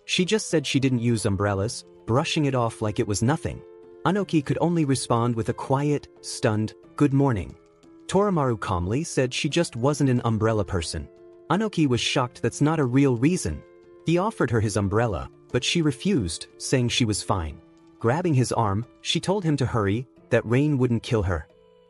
She just said she didn't use umbrellas, brushing it off like it was nothing. Anoki could only respond with a quiet, stunned, good morning. Torimaru calmly said she just wasn't an umbrella person. Anoki was shocked that's not a real reason. He offered her his umbrella, but she refused, saying she was fine. Grabbing his arm, she told him to hurry, that rain wouldn't kill her.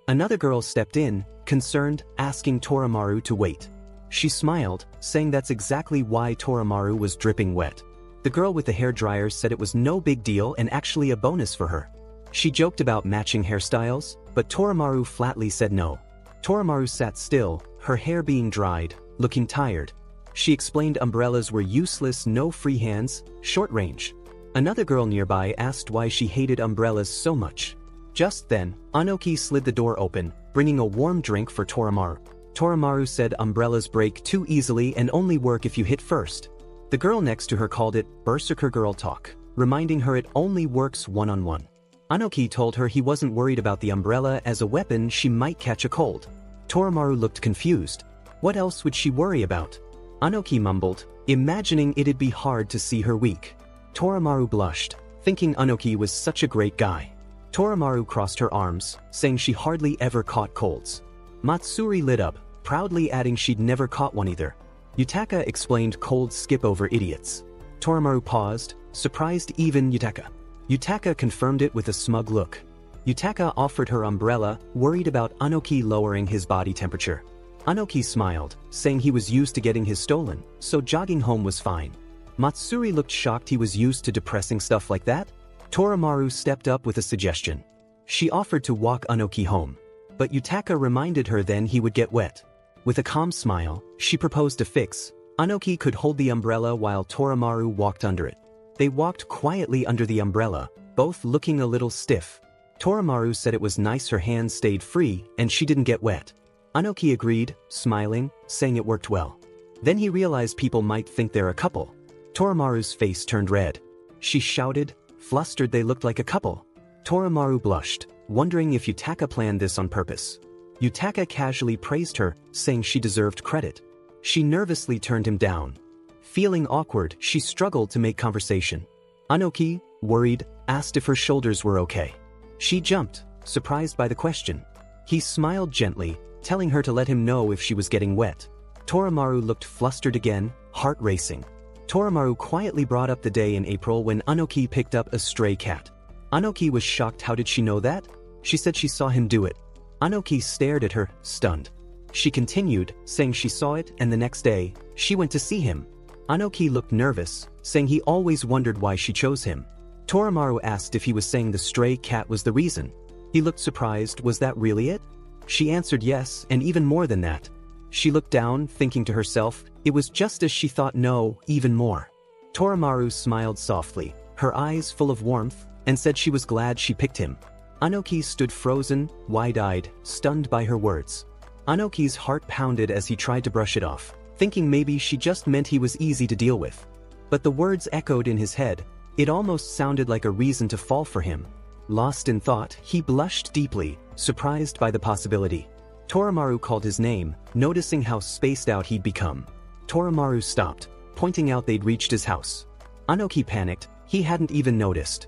Another girl stepped in, concerned, asking Torimaru to wait. She smiled, saying that's exactly why Torimaru was dripping wet. The girl with the hairdryer said it was no big deal and actually a bonus for her. She joked about matching hairstyles, but Torimaru flatly said no. Torimaru sat still, her hair being dried, looking tired. She explained umbrellas were useless, no free hands, short range. Another girl nearby asked why she hated umbrellas so much. Just then, Anoki slid the door open, bringing a warm drink for Torimaru. Torimaru said umbrellas break too easily and only work if you hit first. The girl next to her called it berserker girl talk, reminding her it only works one-on-one. Anoki told her he wasn't worried about the umbrella as a weapon, she might catch a cold. Torimaru looked confused. What else would she worry about? Anoki mumbled, imagining it'd be hard to see her weak. Torimaru blushed, thinking Anoki was such a great guy. Torimaru crossed her arms, saying she hardly ever caught colds. Matsuri lit up, proudly adding she'd never caught one either. Yutaka explained colds skip over idiots. Torimaru paused, surprised even Yutaka. Yutaka confirmed it with a smug look. Yutaka offered her umbrella, worried about Anoki lowering his body temperature. Anoki smiled, saying he was used to getting his stolen, so jogging home was fine. Matsuri looked shocked he was used to depressing stuff like that. Torimaru stepped up with a suggestion. She offered to walk Anoki home. But Yutaka reminded her then he would get wet. With a calm smile, she proposed a fix. Anoki could hold the umbrella while Torimaru walked under it. They walked quietly under the umbrella, both looking a little stiff. Torimaru said it was nice her hands stayed free and she didn't get wet. Anoki agreed, smiling, saying it worked well. Then he realized people might think they're a couple. Torimaru's face turned red. She shouted, flustered they looked like a couple. Torimaru blushed, wondering if Yutaka planned this on purpose. Yutaka casually praised her, saying she deserved credit. She nervously turned him down. Feeling awkward, she struggled to make conversation. Anoki, worried, asked if her shoulders were okay. She jumped, surprised by the question. He smiled gently, telling her to let him know if she was getting wet. Torimaru looked flustered again, heart racing. Torimaru quietly brought up the day in April when Anoki picked up a stray cat. Anoki was shocked. How did she know that? She said she saw him do it. Anoki stared at her, stunned. She continued, saying she saw it and the next day, she went to see him. Anoki looked nervous, saying he always wondered why she chose him. Torimaru asked if he was saying the stray cat was the reason. He looked surprised. Was that really it? She answered yes, and even more than that. She looked down, thinking to herself, it was just as she thought. No, even more. Torimaru smiled softly, her eyes full of warmth, and said she was glad she picked him. Anoki stood frozen, wide-eyed, stunned by her words. Anoki's heart pounded as he tried to brush it off, thinking maybe she just meant he was easy to deal with. But the words echoed in his head. It almost sounded like a reason to fall for him. Lost in thought, he blushed deeply, surprised by the possibility. Torimaru called his name, noticing how spaced out he'd become. Torimaru stopped, pointing out they'd reached his house. Anoki panicked, he hadn't even noticed.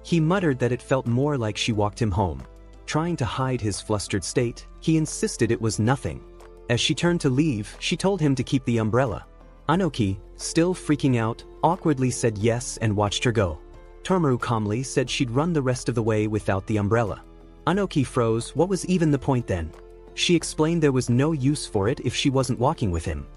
He muttered that it felt more like she walked him home. Trying to hide his flustered state, he insisted it was nothing. As she turned to leave, she told him to keep the umbrella. Anoki, still freaking out, awkwardly said yes and watched her go. Torimaru calmly said she'd run the rest of the way without the umbrella. Anoki froze. What was even the point then? She explained there was no use for it if she wasn't walking with him.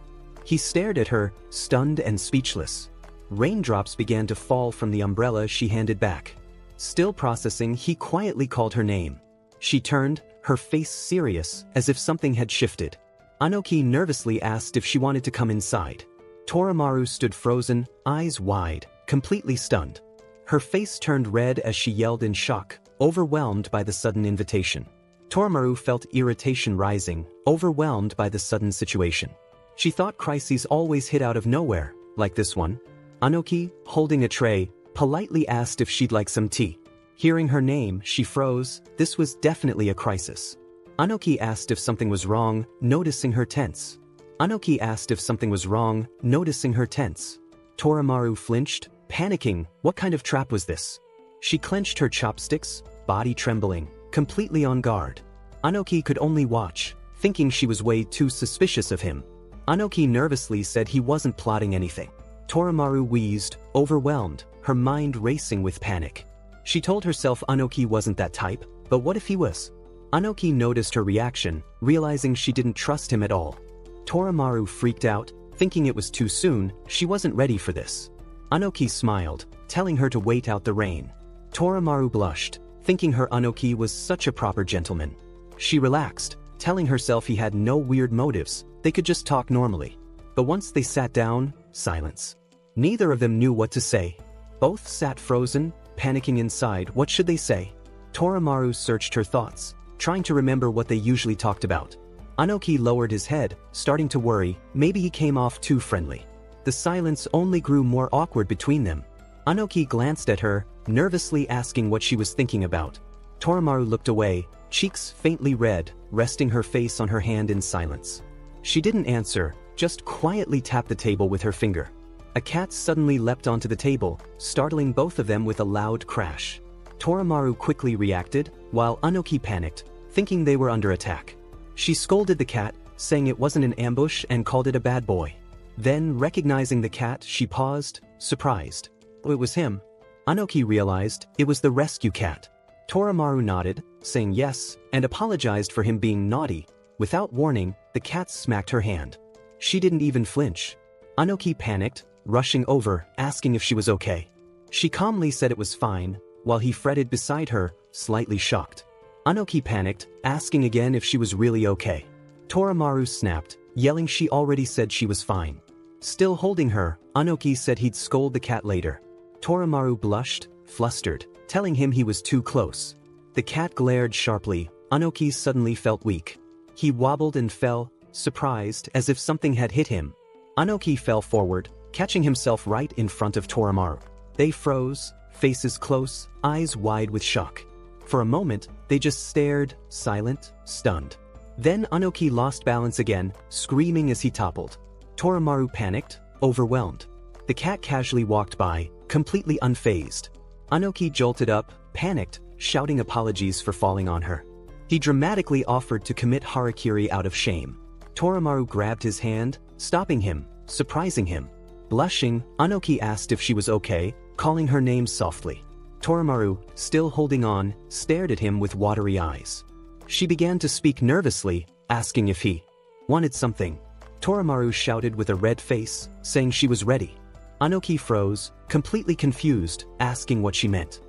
He stared at her, stunned and speechless. Raindrops began to fall from the umbrella she handed back. Still processing, he quietly called her name. She turned, her face serious, as if something had shifted. Anoki nervously asked if she wanted to come inside. Torimaru stood frozen, eyes wide, completely stunned. Her face turned red as she yelled in shock, overwhelmed by the sudden invitation. Torimaru felt irritation rising, overwhelmed by the sudden situation. She thought crises always hit out of nowhere, like this one. Anoki, holding a tray, politely asked if she'd like some tea. Hearing her name, she froze. This was definitely a crisis. Anoki asked if something was wrong, noticing her tense. Anoki asked if something was wrong, noticing her tense. Torimaru flinched, panicking. What kind of trap was this? She clenched her chopsticks, body trembling, completely on guard. Anoki could only watch, thinking she was way too suspicious of him. Anoki nervously said he wasn't plotting anything. Torimaru wheezed, overwhelmed, her mind racing with panic. She told herself Anoki wasn't that type, but what if he was? Anoki noticed her reaction, realizing she didn't trust him at all. Torimaru freaked out, thinking it was too soon, she wasn't ready for this. Anoki smiled, telling her to wait out the rain. Torimaru blushed, thinking her Anoki was such a proper gentleman. She relaxed, telling herself he had no weird motives, they could just talk normally. But once they sat down, silence. Neither of them knew what to say. Both sat frozen, panicking inside. What should they say? Torimaru searched her thoughts, trying to remember what they usually talked about. Anoki lowered his head, starting to worry, maybe he came off too friendly. The silence only grew more awkward between them. Anoki glanced at her, nervously asking what she was thinking about. Torimaru looked away, cheeks faintly red, resting her face on her hand in silence. She didn't answer, just quietly tapped the table with her finger. A cat suddenly leapt onto the table, startling both of them with a loud crash. Torimaru quickly reacted, while Anoki panicked, thinking they were under attack. She scolded the cat, saying it wasn't an ambush and called it a bad boy. Then, recognizing the cat, she paused, surprised. Oh, it was him. Anoki realized it was the rescue cat. Torimaru nodded, saying yes, and apologized for him being naughty. Without warning, the cat smacked her hand. She didn't even flinch. Anoki panicked, rushing over, asking if she was okay. She calmly said it was fine, while he fretted beside her, slightly shocked. Anoki panicked, asking again if she was really okay. Torimaru snapped, yelling she already said she was fine. Still holding her, Anoki said he'd scold the cat later. Torimaru blushed, flustered, telling him he was too close. The cat glared sharply. Anoki suddenly felt weak. He wobbled and fell, surprised, as if something had hit him. Anoki fell forward, catching himself right in front of Torimaru. They froze, faces close, eyes wide with shock. For a moment, they just stared, silent, stunned. Then Anoki lost balance again, screaming as he toppled. Torimaru panicked, overwhelmed. The cat casually walked by, completely unfazed. Anoki jolted up, panicked, shouting apologies for falling on her. He dramatically offered to commit harakiri out of shame. Torimaru grabbed his hand, stopping him, surprising him. Blushing, Anoki asked if she was okay, calling her name softly. Torimaru, still holding on, stared at him with watery eyes. She began to speak nervously, asking if he wanted something. Torimaru shouted with a red face, saying she was ready. Anoki froze, completely confused, asking what she meant.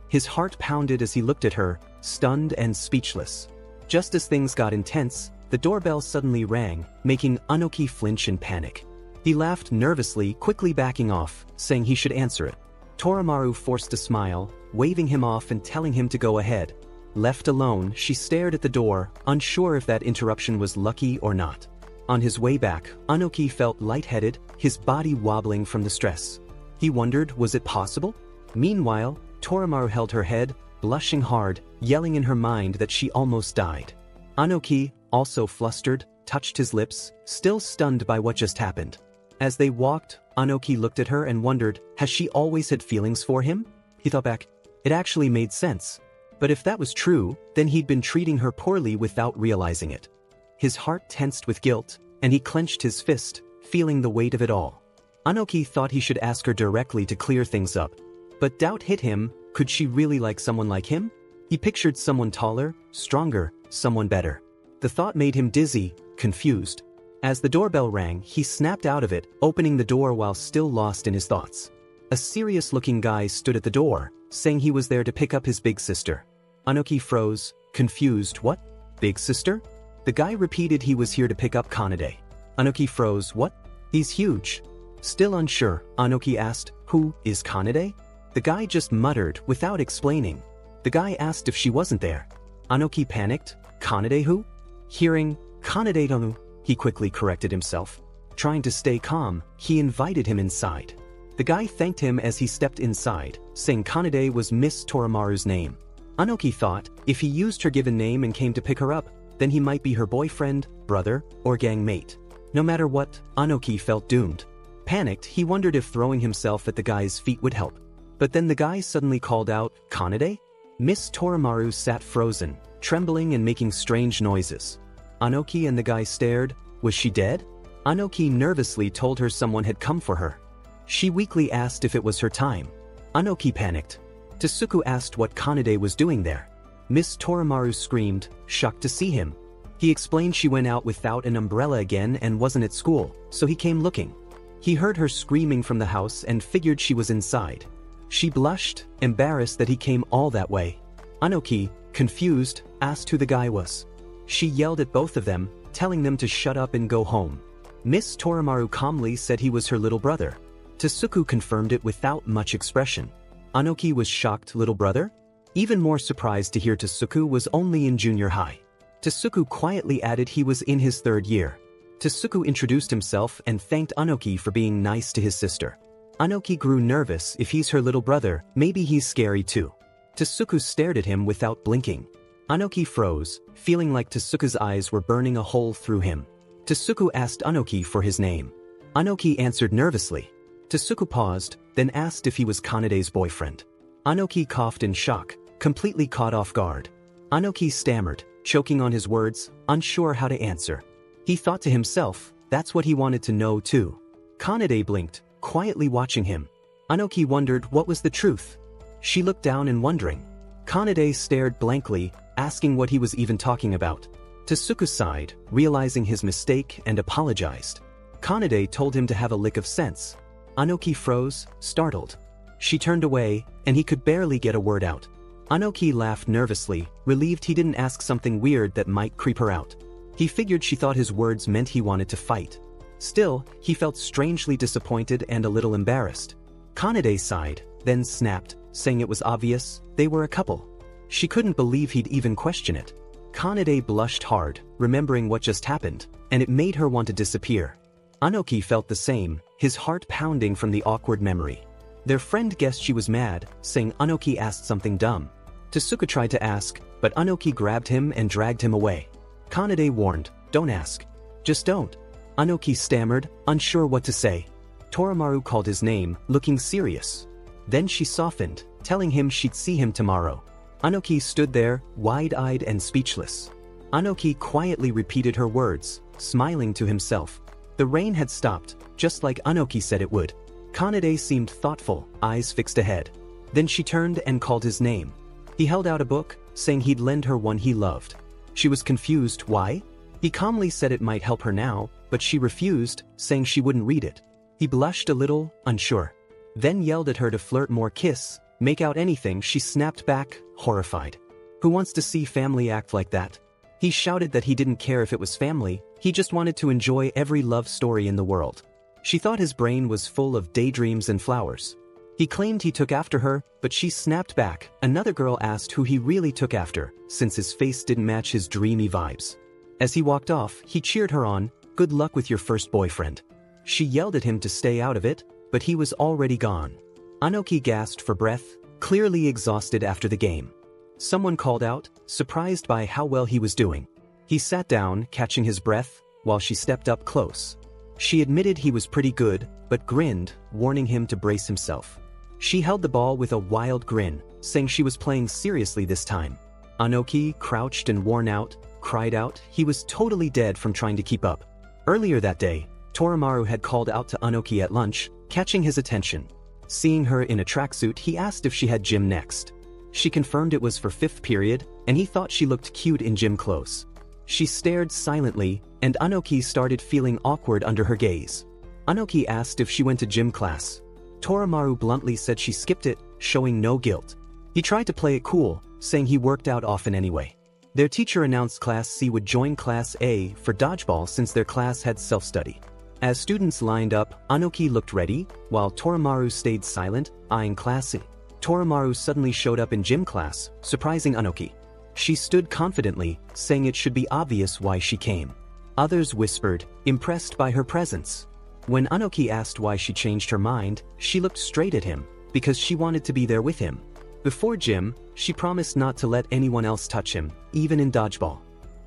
His heart pounded as he looked at her, stunned and speechless. Just as things got intense, the doorbell suddenly rang, making Anoki flinch in panic. He laughed nervously, quickly backing off, saying he should answer it. Torimaru forced a smile, waving him off and telling him to go ahead. Left alone, she stared at the door, unsure if that interruption was lucky or not. On his way back, Anoki felt lightheaded, his body wobbling from the stress. He wondered, was it possible? Meanwhile, Torimaru held her head, blushing hard, yelling in her mind that she almost died. Anoki, also flustered, touched his lips, still stunned by what just happened. As they walked, Anoki looked at her and wondered, has she always had feelings for him? He thought back. It actually made sense. But if that was true, then he'd been treating her poorly without realizing it. His heart tensed with guilt, and he clenched his fist, feeling the weight of it all. Anoki thought he should ask her directly to clear things up. But doubt hit him, could she really like someone like him? He pictured someone taller, stronger, someone better. The thought made him dizzy, confused. As the doorbell rang, he snapped out of it, opening the door while still lost in his thoughts. A serious-looking guy stood at the door, saying he was there to pick up his big sister. Anoki froze, confused. What? Big sister? The guy repeated he was here to pick up Kanade. Anoki froze. What? He's huge. Still unsure, Anoki asked, who is Kanade? The guy just muttered, without explaining. The guy asked if she wasn't there. Anoki panicked. Kanade who? Hearing, Kanade-donu, he quickly corrected himself. Trying to stay calm, he invited him inside. The guy thanked him as he stepped inside, saying Kanade was Miss Torimaru's name. Anoki thought, if he used her given name and came to pick her up, then he might be her boyfriend, brother, or gang mate. No matter what, Anoki felt doomed. Panicked, he wondered if throwing himself at the guy's feet would help. But then the guy suddenly called out, Kanade? Miss Torimaru sat frozen, trembling and making strange noises. Anoki and the guy stared. Was she dead? Anoki nervously told her someone had come for her. She weakly asked if it was her time. Anoki panicked. Tasuku asked what Kanade was doing there. Miss Torimaru screamed, shocked to see him. He explained she went out without an umbrella again and wasn't at school, so he came looking. He heard her screaming from the house and figured she was inside. She blushed, embarrassed that he came all that way. Anoki, confused, asked who the guy was. She yelled at both of them, telling them to shut up and go home. Miss Torimaru calmly said he was her little brother. Tasuku confirmed it without much expression. Anoki was shocked. Little brother? Even more surprised to hear Tasuku was only in junior high. Tasuku quietly added he was in his 3rd year. Tasuku introduced himself and thanked Anoki for being nice to his sister. Anoki grew nervous. If he's her little brother, maybe he's scary too. Tasuku stared at him without blinking. Anoki froze, feeling like Tasuku's eyes were burning a hole through him. Tasuku asked Anoki for his name. Anoki answered nervously. Tasuku paused, then asked if he was Kanade's boyfriend. Anoki coughed in shock, completely caught off guard. Anoki stammered, choking on his words, unsure how to answer. He thought to himself, that's what he wanted to know too. Kanade blinked, quietly watching him. Anoki wondered what was the truth. She looked down and wondering. Kanade stared blankly, asking what he was even talking about. Tasuku sighed, realizing his mistake, and apologized. Kanade told him to have a lick of sense. Anoki froze, startled. She turned away, and he could barely get a word out. Anoki laughed nervously, relieved he didn't ask something weird that might creep her out. He figured she thought his words meant he wanted to fight. Still, he felt strangely disappointed and a little embarrassed. Kanade sighed, then snapped, saying it was obvious, they were a couple. She couldn't believe he'd even question it. Kanade blushed hard, remembering what just happened, and it made her want to disappear. Anoki felt the same, his heart pounding from the awkward memory. Their friend guessed she was mad, saying Anoki asked something dumb. Tasuku tried to ask, but Anoki grabbed him and dragged him away. Kanade warned, don't ask. Just don't. Anoki stammered, unsure what to say. Torimaru called his name, looking serious. Then she softened, telling him she'd see him tomorrow. Anoki stood there, wide-eyed and speechless. Anoki quietly repeated her words, smiling to himself. The rain had stopped, just like Anoki said it would. Kanade seemed thoughtful, eyes fixed ahead. Then she turned and called his name. He held out a book, saying he'd lend her one he loved. She was confused. Why? He calmly said it might help her now, but she refused, saying she wouldn't read it. He blushed a little, unsure. Then yelled at her to flirt more. Kiss, make out anything. She snapped back, horrified. Who wants to see family act like that? He shouted that he didn't care if it was family, he just wanted to enjoy every love story in the world. She thought his brain was full of daydreams and flowers. He claimed he took after her, but she snapped back. Another girl asked who he really took after, since his face didn't match his dreamy vibes. As he walked off, he cheered her on, good luck with your first boyfriend. She yelled at him to stay out of it, but he was already gone. Anoki gasped for breath, clearly exhausted after the game. Someone called out, surprised by how well he was doing. He sat down, catching his breath, while she stepped up close. She admitted he was pretty good, but grinned, warning him to brace himself. She held the ball with a wild grin, saying she was playing seriously this time. Anoki, crouched and worn out, cried out. He was totally dead from trying to keep up. Earlier that day, Torimaru had called out to Anoki at lunch, catching his attention. Seeing her in a tracksuit, he asked if she had gym next. She confirmed it was for 5th period, and he thought she looked cute in gym clothes. She stared silently, and Anoki started feeling awkward under her gaze. Anoki asked if she went to gym class. Torimaru bluntly said she skipped it, showing no guilt. He tried to play it cool, saying he worked out often anyway. Their teacher announced Class C would join Class A for dodgeball since their class had self-study. As students lined up, Anoki looked ready, while Torimaru stayed silent, eyeing Class C. Torimaru suddenly showed up in gym class, surprising Anoki. She stood confidently, saying it should be obvious why she came. Others whispered, impressed by her presence. When Anoki asked why she changed her mind, she looked straight at him, because she wanted to be there with him. Before gym, she promised not to let anyone else touch him, even in dodgeball.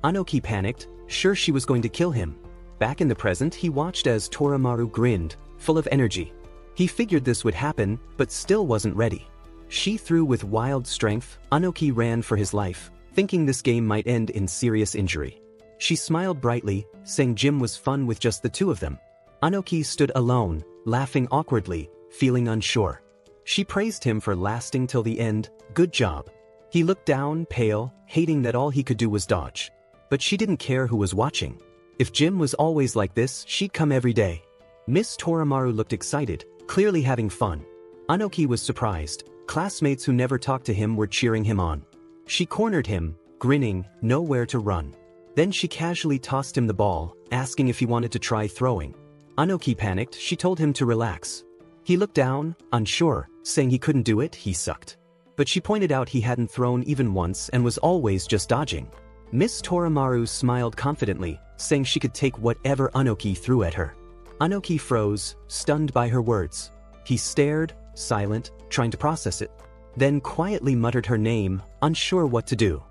Anoki panicked, sure she was going to kill him. Back in the present, he watched as Torimaru grinned, full of energy. He figured this would happen, but still wasn't ready. She threw with wild strength. Anoki ran for his life, thinking this game might end in serious injury. She smiled brightly, saying gym was fun with just the two of them. Anoki stood alone, laughing awkwardly, feeling unsure. She praised him for lasting till the end. Good job. He looked down, pale, hating that all he could do was dodge. But she didn't care who was watching. If gym was always like this, she'd come every day. Miss Torimaru looked excited, clearly having fun. Anoki was surprised. Classmates who never talked to him were cheering him on. She cornered him, grinning, nowhere to run. Then she casually tossed him the ball, asking if he wanted to try throwing. Anoki panicked. She told him to relax. He looked down, unsure, saying he couldn't do it, he sucked. But she pointed out he hadn't thrown even once and was always just dodging. Miss Torimaru smiled confidently, saying she could take whatever Anoki threw at her. Anoki froze, stunned by her words. He stared, silent, trying to process it. Then quietly muttered her name, unsure what to do.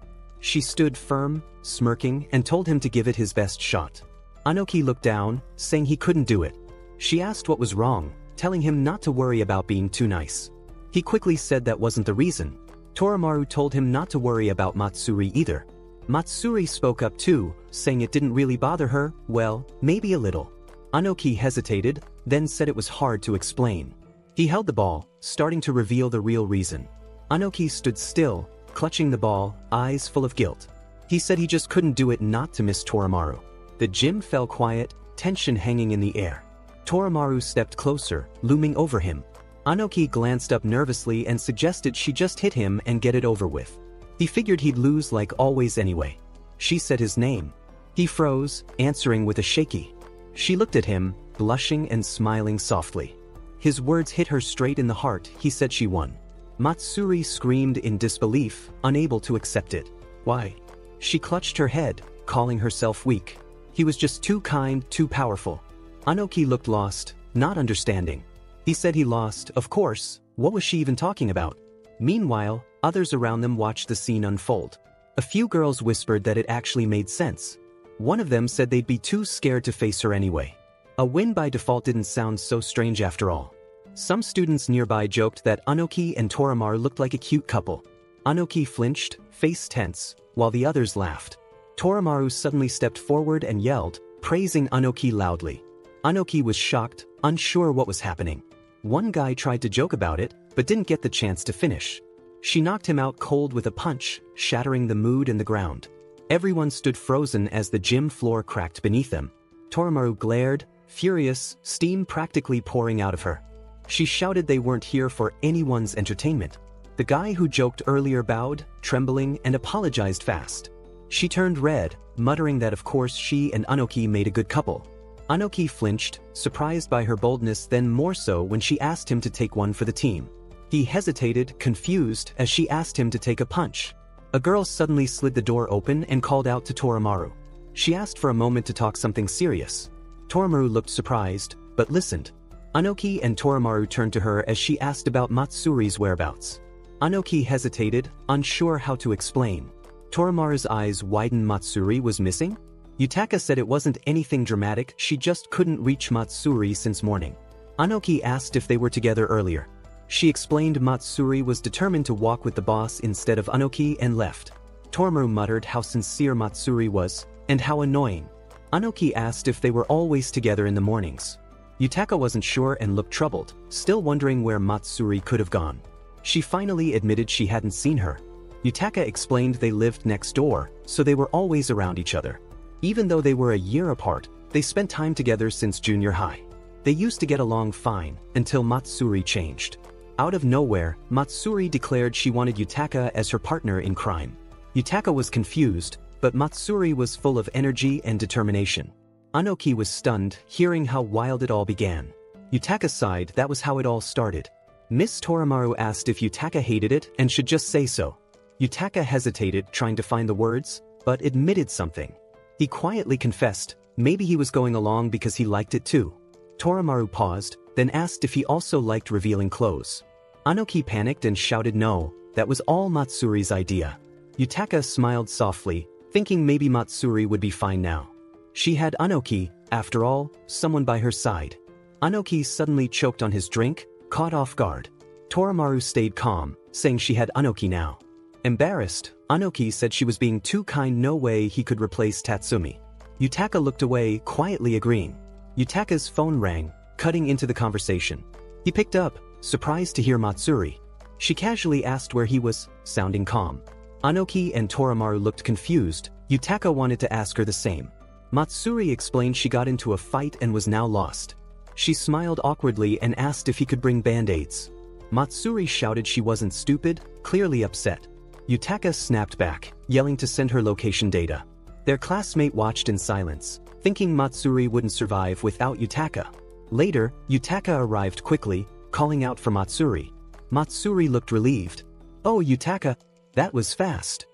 She stood firm, smirking, and told him to give it his best shot. Anoki looked down, saying he couldn't do it. She asked what was wrong, telling him not to worry about being too nice. He quickly said that wasn't the reason. Torimaru told him not to worry about Matsuri either. Matsuri spoke up too, saying it didn't really bother her. Well, maybe a little. Anoki hesitated, then said it was hard to explain. He held the ball, starting to reveal the real reason. Anoki stood still, clutching the ball, eyes full of guilt. He said he just couldn't do it not to Miss Torimaru. The gym fell quiet, tension hanging in the air. Torimaru stepped closer, looming over him. Anoki glanced up nervously and suggested she just hit him and get it over with. He figured he'd lose like always anyway. She said his name. He froze, answering with a shaky. She looked at him, blushing and smiling softly. His words hit her straight in the heart. He said she won. Matsuri screamed in disbelief, unable to accept it. Why? She clutched her head, calling herself weak. He was just too kind, too powerful. Anoki looked lost, not understanding. He said he lost, of course. What was she even talking about? Meanwhile, others around them watched the scene unfold. A few girls whispered that it actually made sense. One of them said they'd be too scared to face her anyway. A win by default didn't sound so strange after all. Some students nearby joked that Anoki and Torimaru looked like a cute couple. Anoki flinched, face tense, while the others laughed. Torimaru suddenly stepped forward and yelled, praising Anoki loudly. Anoki was shocked, unsure what was happening. One guy tried to joke about it, but didn't get the chance to finish. She knocked him out cold with a punch, shattering the mood and the ground. Everyone stood frozen as the gym floor cracked beneath them. Torimaru glared, furious, steam practically pouring out of her. She shouted they weren't here for anyone's entertainment. The guy who joked earlier bowed, trembling, and apologized fast. She turned red, muttering that of course she and Anoki made a good couple. Anoki flinched, surprised by her boldness, then more so when she asked him to take one for the team. He hesitated, confused, as she asked him to take a punch. A girl suddenly slid the door open and called out to Torimaru. She asked for a moment to talk something serious. Torimaru looked surprised, but listened. Anoki and Torimaru turned to her as she asked about Matsuri's whereabouts. Anoki hesitated, unsure how to explain. Torimaru's eyes widened. Matsuri was missing? Yutaka said it wasn't anything dramatic, she just couldn't reach Matsuri since morning. Anoki asked if they were together earlier. She explained Matsuri was determined to walk with the boss instead of Anoki and left. Torimaru muttered how sincere Matsuri was, and how annoying. Anoki asked if they were always together in the mornings. Yutaka wasn't sure and looked troubled, still wondering where Matsuri could have gone. She finally admitted she hadn't seen her. Yutaka explained they lived next door, so they were always around each other. Even though they were a year apart, they spent time together since junior high. They used to get along fine, until Matsuri changed. Out of nowhere, Matsuri declared she wanted Yutaka as her partner in crime. Yutaka was confused, but Matsuri was full of energy and determination. Anoki was stunned, hearing how wild it all began. Yutaka sighed. That was how it all started. Miss Torimaru asked if Yutaka hated it and should just say so. Yutaka hesitated, trying to find the words, but admitted something. He quietly confessed, maybe he was going along because he liked it too. Torimaru paused, then asked if he also liked revealing clothes. Anoki panicked and shouted no, that was all Matsuri's idea. Yutaka smiled softly, thinking maybe Matsuri would be fine now. She had Anoki, after all, someone by her side. Anoki suddenly choked on his drink, caught off guard. Torimaru stayed calm, saying she had Anoki now. Embarrassed, Anoki said she was being too kind, no way he could replace Tatsumi. Yutaka looked away, quietly agreeing. Yutaka's phone rang, cutting into the conversation. He picked up, surprised to hear Matsuri. She casually asked where he was, sounding calm. Anoki and Torimaru looked confused. Yutaka wanted to ask her the same. Matsuri explained she got into a fight and was now lost. She smiled awkwardly and asked if he could bring band-aids. Matsuri shouted she wasn't stupid, clearly upset. Yutaka snapped back, yelling to send her location data. Their classmate watched in silence, thinking Matsuri wouldn't survive without Yutaka. Later, Yutaka arrived quickly, calling out for Matsuri. Matsuri looked relieved. "Oh, Yutaka, that was fast."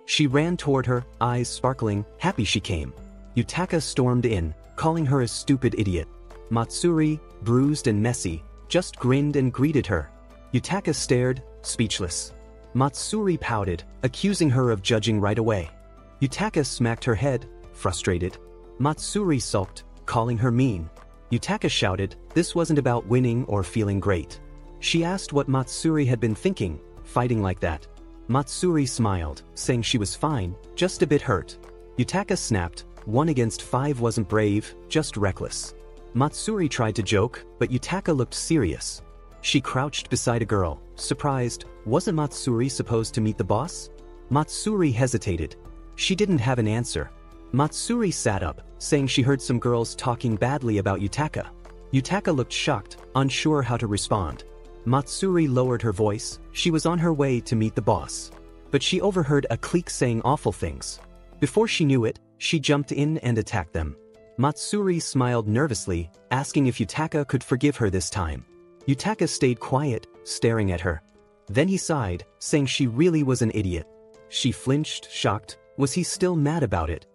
She ran toward her, eyes sparkling, happy she came. Yutaka stormed in, calling her a stupid idiot. Matsuri, bruised and messy, just grinned and greeted her. Yutaka stared, speechless. Matsuri pouted, accusing her of judging right away. Yutaka smacked her head, frustrated. Matsuri sulked, calling her mean. Yutaka shouted, this wasn't about winning or feeling great. She asked what Matsuri had been thinking, fighting like that. Matsuri smiled, saying she was fine, just a bit hurt. Yutaka snapped, 1 against 5 wasn't brave, just reckless. Matsuri tried to joke, but Yutaka looked serious. She crouched beside a girl, surprised. Wasn't Matsuri supposed to meet the boss? Matsuri hesitated. She didn't have an answer. Matsuri sat up, saying she heard some girls talking badly about Yutaka. Yutaka looked shocked, unsure how to respond. Matsuri lowered her voice. She was on her way to meet the boss. But she overheard a clique saying awful things. Before she knew it, she jumped in and attacked them. Matsuri smiled nervously, asking if Yutaka could forgive her this time. Yutaka stayed quiet, staring at her. Then he sighed, saying she really was an idiot. She flinched, shocked. Was he still mad about it?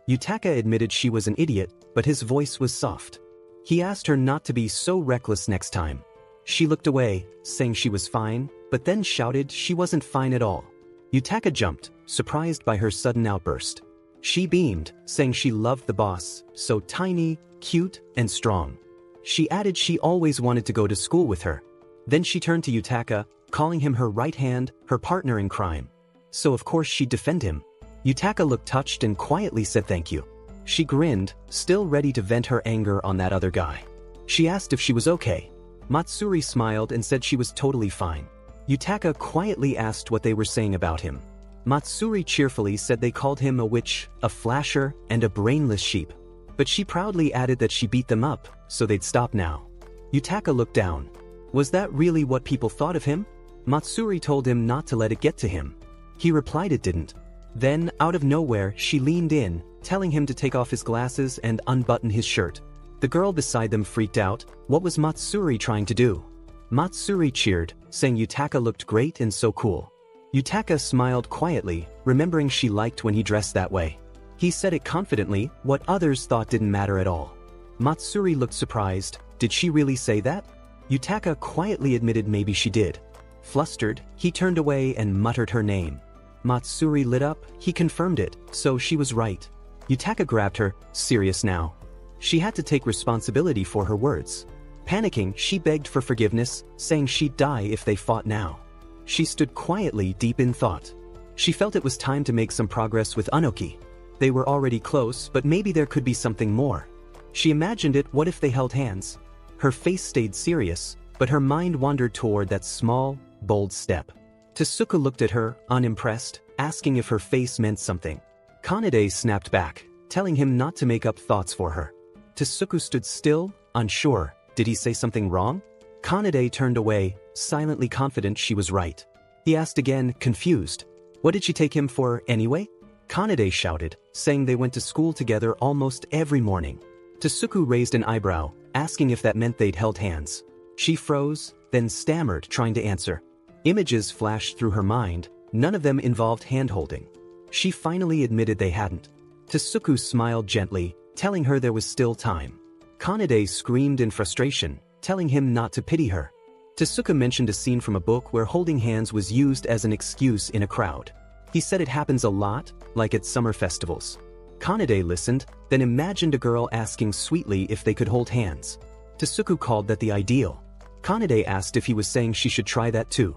Yutaka admitted she was an idiot, but his voice was soft. He asked her not to be so reckless next time. She looked away, saying she was fine, but then shouted she wasn't fine at all. Yutaka jumped, surprised by her sudden outburst. She beamed, saying she loved the boss, so tiny, cute, and strong. She added she always wanted to go to school with her. Then she turned to Yutaka, calling him her right hand, her partner in crime. So of course she'd defend him. Yutaka looked touched and quietly said thank you. She grinned, still ready to vent her anger on that other guy. She asked if she was okay. Matsuri smiled and said she was totally fine. Yutaka quietly asked what they were saying about him. Matsuri cheerfully said they called him a witch, a flasher, and a brainless sheep. But she proudly added that she beat them up, so they'd stop now. Yutaka looked down. Was that really what people thought of him? Matsuri told him not to let it get to him. He replied it didn't. Then, out of nowhere, she leaned in, telling him to take off his glasses and unbutton his shirt. The girl beside them freaked out. What was Matsuri trying to do? Matsuri cheered, saying Yutaka looked great and so cool. Yutaka smiled quietly, remembering she liked when he dressed that way. He said it confidently, what others thought didn't matter at all. Matsuri looked surprised. Did she really say that? Yutaka quietly admitted maybe she did. Flustered, he turned away and muttered her name. Matsuri lit up. He confirmed it, so she was right. Yutaka grabbed her, serious now. She had to take responsibility for her words. Panicking, she begged for forgiveness, saying she'd die if they fought now. She stood quietly, deep in thought. She felt it was time to make some progress with Anoki. They were already close, but maybe there could be something more. She imagined it. What if they held hands? Her face stayed serious, but her mind wandered toward that small, bold step. Tsuku looked at her, unimpressed, asking if her face meant something. Kanade snapped back, telling him not to make up thoughts for her. Tsuku stood still, unsure. Did he say something wrong? Kanade turned away, silently confident she was right. He asked again, confused. What did she take him for, anyway? Kanade shouted, saying they went to school together almost every morning. Tsuku raised an eyebrow, asking if that meant they'd held hands. She froze, then stammered, trying to answer. Images flashed through her mind. None of them involved hand-holding. She finally admitted they hadn't. Tsuku smiled gently, telling her there was still time. Kanade screamed in frustration, telling him not to pity her. Tsuku mentioned a scene from a book where holding hands was used as an excuse in a crowd. He said it happens a lot, like at summer festivals. Kanade listened, then imagined a girl asking sweetly if they could hold hands. Tsuku called that the ideal. Kanade asked if he was saying she should try that too.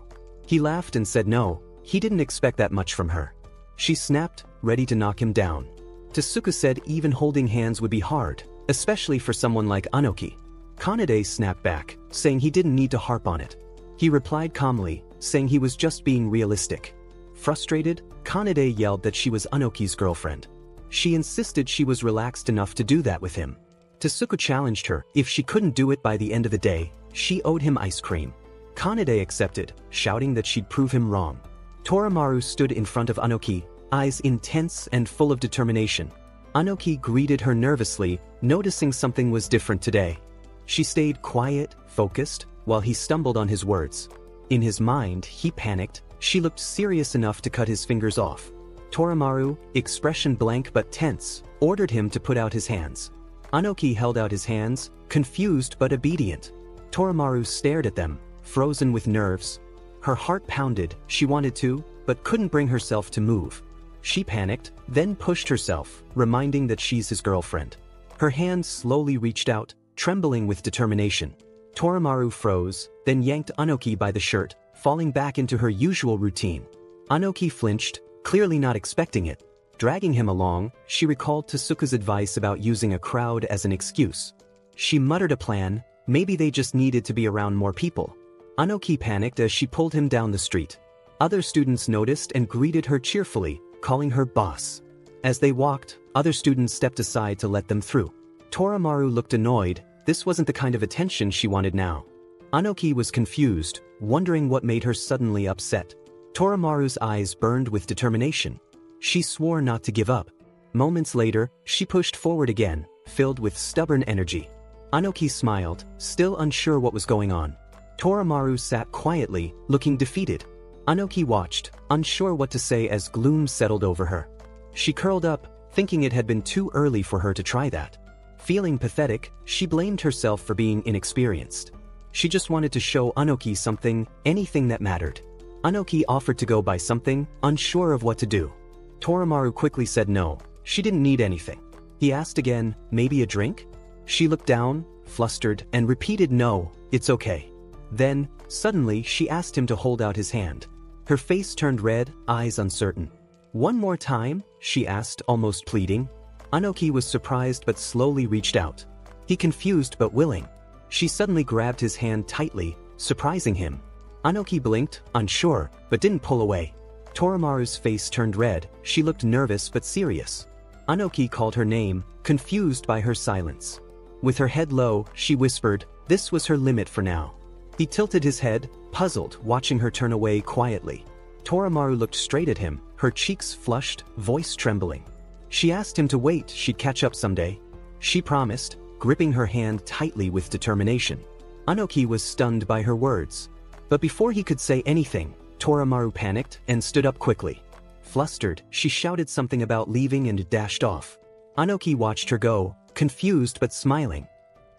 He laughed and said no, he didn't expect that much from her. She snapped, ready to knock him down. Tasuku said even holding hands would be hard, especially for someone like Anoki. Kanade snapped back, saying he didn't need to harp on it. He replied calmly, saying he was just being realistic. Frustrated, Kanade yelled that she was Anoki's girlfriend. She insisted she was relaxed enough to do that with him. Tasuku challenged her, if she couldn't do it by the end of the day, she owed him ice cream. Kanade accepted, shouting that she'd prove him wrong. Torimaru stood in front of Anoki, eyes intense and full of determination. Anoki greeted her nervously, noticing something was different today. She stayed quiet, focused, while he stumbled on his words. In his mind, he panicked. She looked serious enough to cut his fingers off. Torimaru, expression blank but tense, ordered him to put out his hands. Anoki held out his hands, confused but obedient. Torimaru stared at them, frozen with nerves. Her heart pounded, she wanted to, but couldn't bring herself to move. She panicked, then pushed herself, reminding that she's his girlfriend. Her hand slowly reached out, trembling with determination. Torimaru froze, then yanked Anoki by the shirt, falling back into her usual routine. Anoki flinched, clearly not expecting it. Dragging him along, she recalled Tasuku's advice about using a crowd as an excuse. She muttered a plan, maybe they just needed to be around more people. Anoki panicked as she pulled him down the street. Other students noticed and greeted her cheerfully, calling her boss. As they walked, other students stepped aside to let them through. Torimaru looked annoyed, this wasn't the kind of attention she wanted now. Anoki was confused, wondering what made her suddenly upset. Torimaru's eyes burned with determination. She swore not to give up. Moments later, she pushed forward again, filled with stubborn energy. Anoki smiled, still unsure what was going on. Torimaru sat quietly, looking defeated. Anoki watched, unsure what to say as gloom settled over her. She curled up, thinking it had been too early for her to try that. Feeling pathetic, she blamed herself for being inexperienced. She just wanted to show Anoki something, anything that mattered. Anoki offered to go buy something, unsure of what to do. Torimaru quickly said no, she didn't need anything. He asked again, maybe a drink? She looked down, flustered, and repeated no, it's okay. Then, suddenly, she asked him to hold out his hand. Her face turned red, eyes uncertain. One more time? She asked, almost pleading. Anoki was surprised but slowly reached out. He confused but willing. She suddenly grabbed his hand tightly, surprising him. Anoki blinked, unsure, but didn't pull away. Torimaru's face turned red, she looked nervous but serious. Anoki called her name, confused by her silence. With her head low, she whispered, this was her limit for now. He tilted his head, puzzled, watching her turn away quietly. Torimaru looked straight at him, her cheeks flushed, voice trembling. She asked him to wait, she'd catch up someday. She promised, gripping her hand tightly with determination. Anoki was stunned by her words. But before he could say anything, Torimaru panicked and stood up quickly. Flustered, she shouted something about leaving and dashed off. Anoki watched her go, confused but smiling.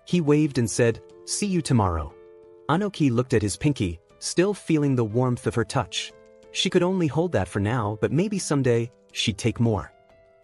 He waved and said, see you tomorrow. Anoki looked at his pinky, still feeling the warmth of her touch. She could only hold that for now, but maybe someday, she'd take more.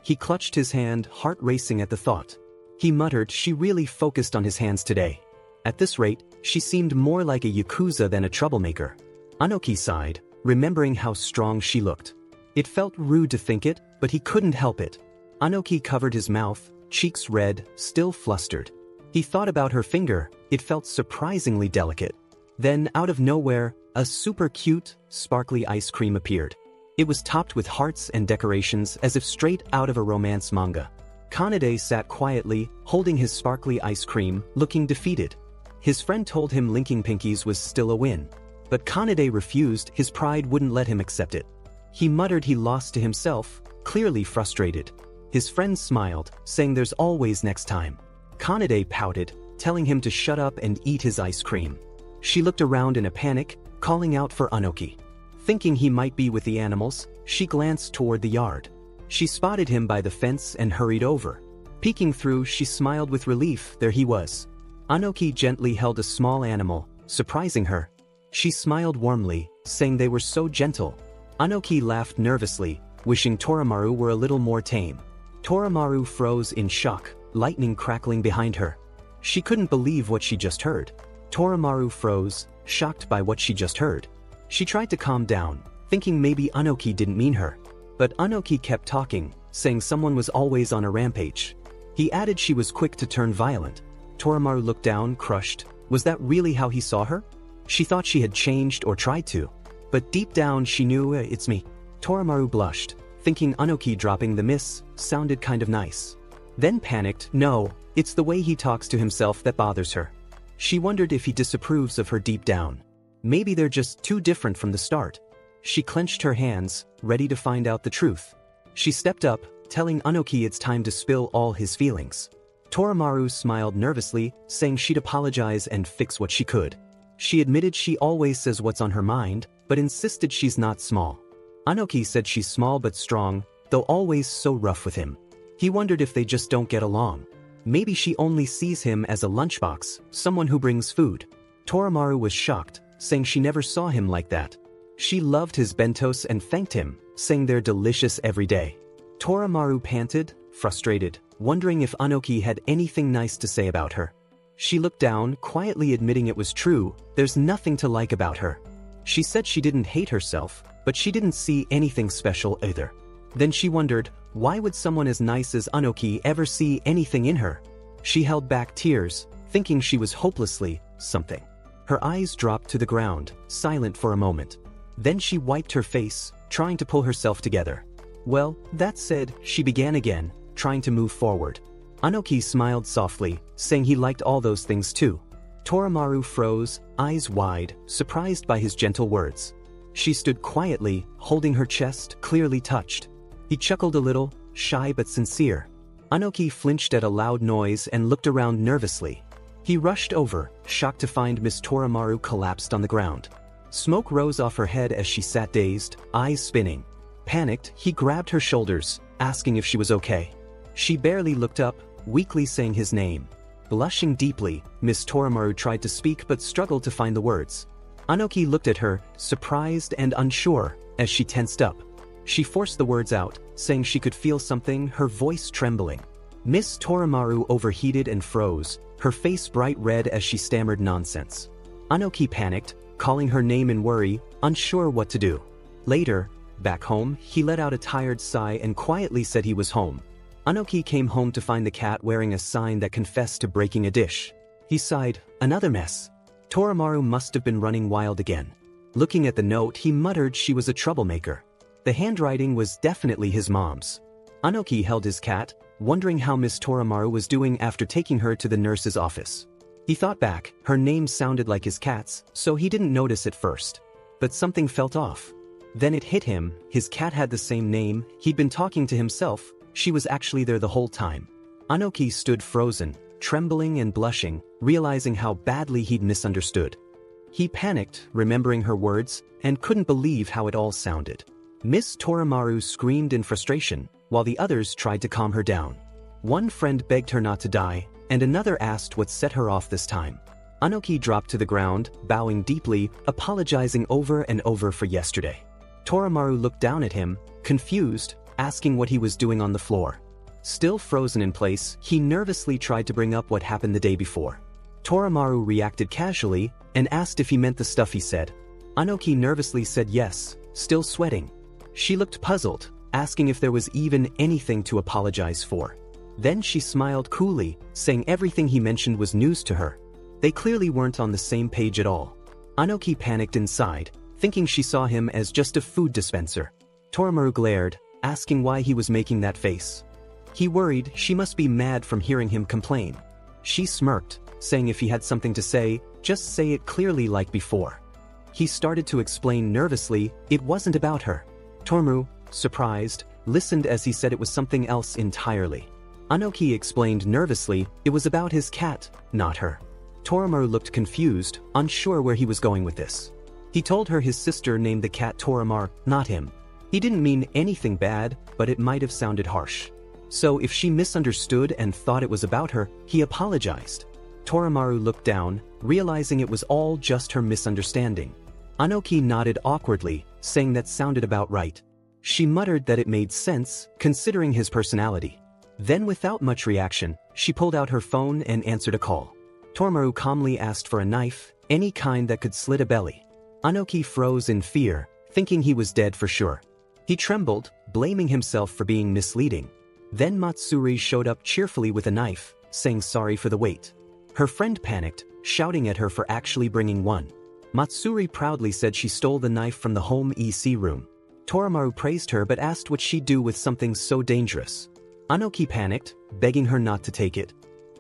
He clutched his hand, heart racing at the thought. He muttered she really focused on his hands today. At this rate, she seemed more like a yakuza than a troublemaker. Anoki sighed, remembering how strong she looked. It felt rude to think it, but he couldn't help it. Anoki covered his mouth, cheeks red, still flustered. He thought about her finger, it felt surprisingly delicate. Then, out of nowhere, a super cute, sparkly ice cream appeared. It was topped with hearts and decorations as if straight out of a romance manga. Kanade sat quietly, holding his sparkly ice cream, looking defeated. His friend told him linking pinkies was still a win. But Kanade refused, his pride wouldn't let him accept it. He muttered he lost to himself, clearly frustrated. His friend smiled, saying there's always next time. Kanade pouted, telling him to shut up and eat his ice cream. She looked around in a panic, calling out for Anoki. Thinking he might be with the animals, she glanced toward the yard. She spotted him by the fence and hurried over. Peeking through, she smiled with relief, there he was. Anoki gently held a small animal, surprising her. She smiled warmly, saying they were so gentle. Anoki laughed nervously, wishing Torimaru were a little more tame. Torimaru froze in shock, lightning crackling behind her. She couldn't believe what she just heard. Torimaru froze, shocked by what she just heard. She tried to calm down, thinking maybe Anoki didn't mean her. But Anoki kept talking, saying someone was always on a rampage. He added she was quick to turn violent. Toramaru looked down, crushed. Was that really how he saw her? She thought she had changed or tried to. But deep down she knew, it's me. Toramaru blushed, thinking Anoki dropping the miss sounded kind of nice. Then panicked, no, it's the way he talks to himself that bothers her. She wondered if he disapproves of her deep down. Maybe they're just too different from the start. She clenched her hands, ready to find out the truth. She stepped up, telling Anoki it's time to spill all his feelings. Toramaru smiled nervously, saying she'd apologize and fix what she could. She admitted she always says what's on her mind, but insisted she's not small. Anoki said she's small but strong, though always so rough with him. He wondered if they just don't get along. Maybe she only sees him as a lunchbox, someone who brings food. Toramaru was shocked, saying she never saw him like that. She loved his bentos and thanked him, saying they're delicious every day. Toramaru panted, frustrated, wondering if Anoki had anything nice to say about her. She looked down, quietly admitting it was true, there's nothing to like about her. She said she didn't hate herself, but she didn't see anything special either. Then she wondered, why would someone as nice as Anoki ever see anything in her? She held back tears, thinking she was hopelessly something. Her eyes dropped to the ground, silent for a moment. Then she wiped her face, trying to pull herself together. Well, that said, she began again, trying to move forward. Anoki smiled softly, saying he liked all those things too. Toramaru froze, eyes wide, surprised by his gentle words. She stood quietly, holding her chest, clearly touched. He chuckled a little, shy but sincere. Anoki flinched at a loud noise and looked around nervously. He rushed over, shocked to find Miss Toramaru collapsed on the ground. Smoke rose off her head as she sat dazed, eyes spinning. Panicked, he grabbed her shoulders, asking if she was okay. She barely looked up, weakly saying his name. Blushing deeply, Miss Toramaru tried to speak but struggled to find the words. Anoki looked at her, surprised and unsure, as she tensed up. She forced the words out, saying she could feel something, her voice trembling. Miss Toramaru overheated and froze, her face bright red as she stammered nonsense. Anoki panicked, calling her name in worry, unsure what to do. Later, back home, he let out a tired sigh and quietly said he was home. Anoki came home to find the cat wearing a sign that confessed to breaking a dish. He sighed, another mess. Toramaru must have been running wild again. Looking at the note, he muttered she was a troublemaker. The handwriting was definitely his mom's. Anoki held his cat, wondering how Miss Toramaru was doing after taking her to the nurse's office. He thought back, her name sounded like his cat's, so he didn't notice at first. But something felt off. Then it hit him, his cat had the same name, he'd been talking to himself, she was actually there the whole time. Anoki stood frozen, trembling and blushing, realizing how badly he'd misunderstood. He panicked, remembering her words, and couldn't believe how it all sounded. Miss Toramaru screamed in frustration, while the others tried to calm her down. One friend begged her not to die, and another asked what set her off this time. Anoki dropped to the ground, bowing deeply, apologizing over and over for yesterday. Toramaru looked down at him, confused, asking what he was doing on the floor. Still frozen in place, he nervously tried to bring up what happened the day before. Toramaru reacted casually, and asked if he meant the stuff he said. Anoki nervously said yes, still sweating. She looked puzzled, asking if there was even anything to apologize for. Then she smiled coolly, saying everything he mentioned was news to her. They clearly weren't on the same page at all. Anoki panicked inside, thinking she saw him as just a food dispenser. Toramaru glared, asking why he was making that face. He worried she must be mad from hearing him complain. She smirked, saying if he had something to say, just say it clearly like before. He started to explain nervously, it wasn't about her. Toramaru, surprised, listened as he said it was something else entirely. Anoki explained nervously, it was about his cat, not her. Toramaru looked confused, unsure where he was going with this. He told her his sister named the cat Toramaru, not him. He didn't mean anything bad, but it might have sounded harsh. So if she misunderstood and thought it was about her, he apologized. Toramaru looked down, realizing it was all just her misunderstanding. Anoki nodded awkwardly, saying that sounded about right. She muttered that it made sense, considering his personality. Then without much reaction, she pulled out her phone and answered a call. Toramaru calmly asked for a knife, any kind that could slit a belly. Anoki froze in fear, thinking he was dead for sure. He trembled, blaming himself for being misleading. Then Matsuri showed up cheerfully with a knife, saying sorry for the wait. Her friend panicked, shouting at her for actually bringing one. Matsuri proudly said she stole the knife from the home EC room. Toramaru praised her but asked what she'd do with something so dangerous. Anoki panicked, begging her not to take it.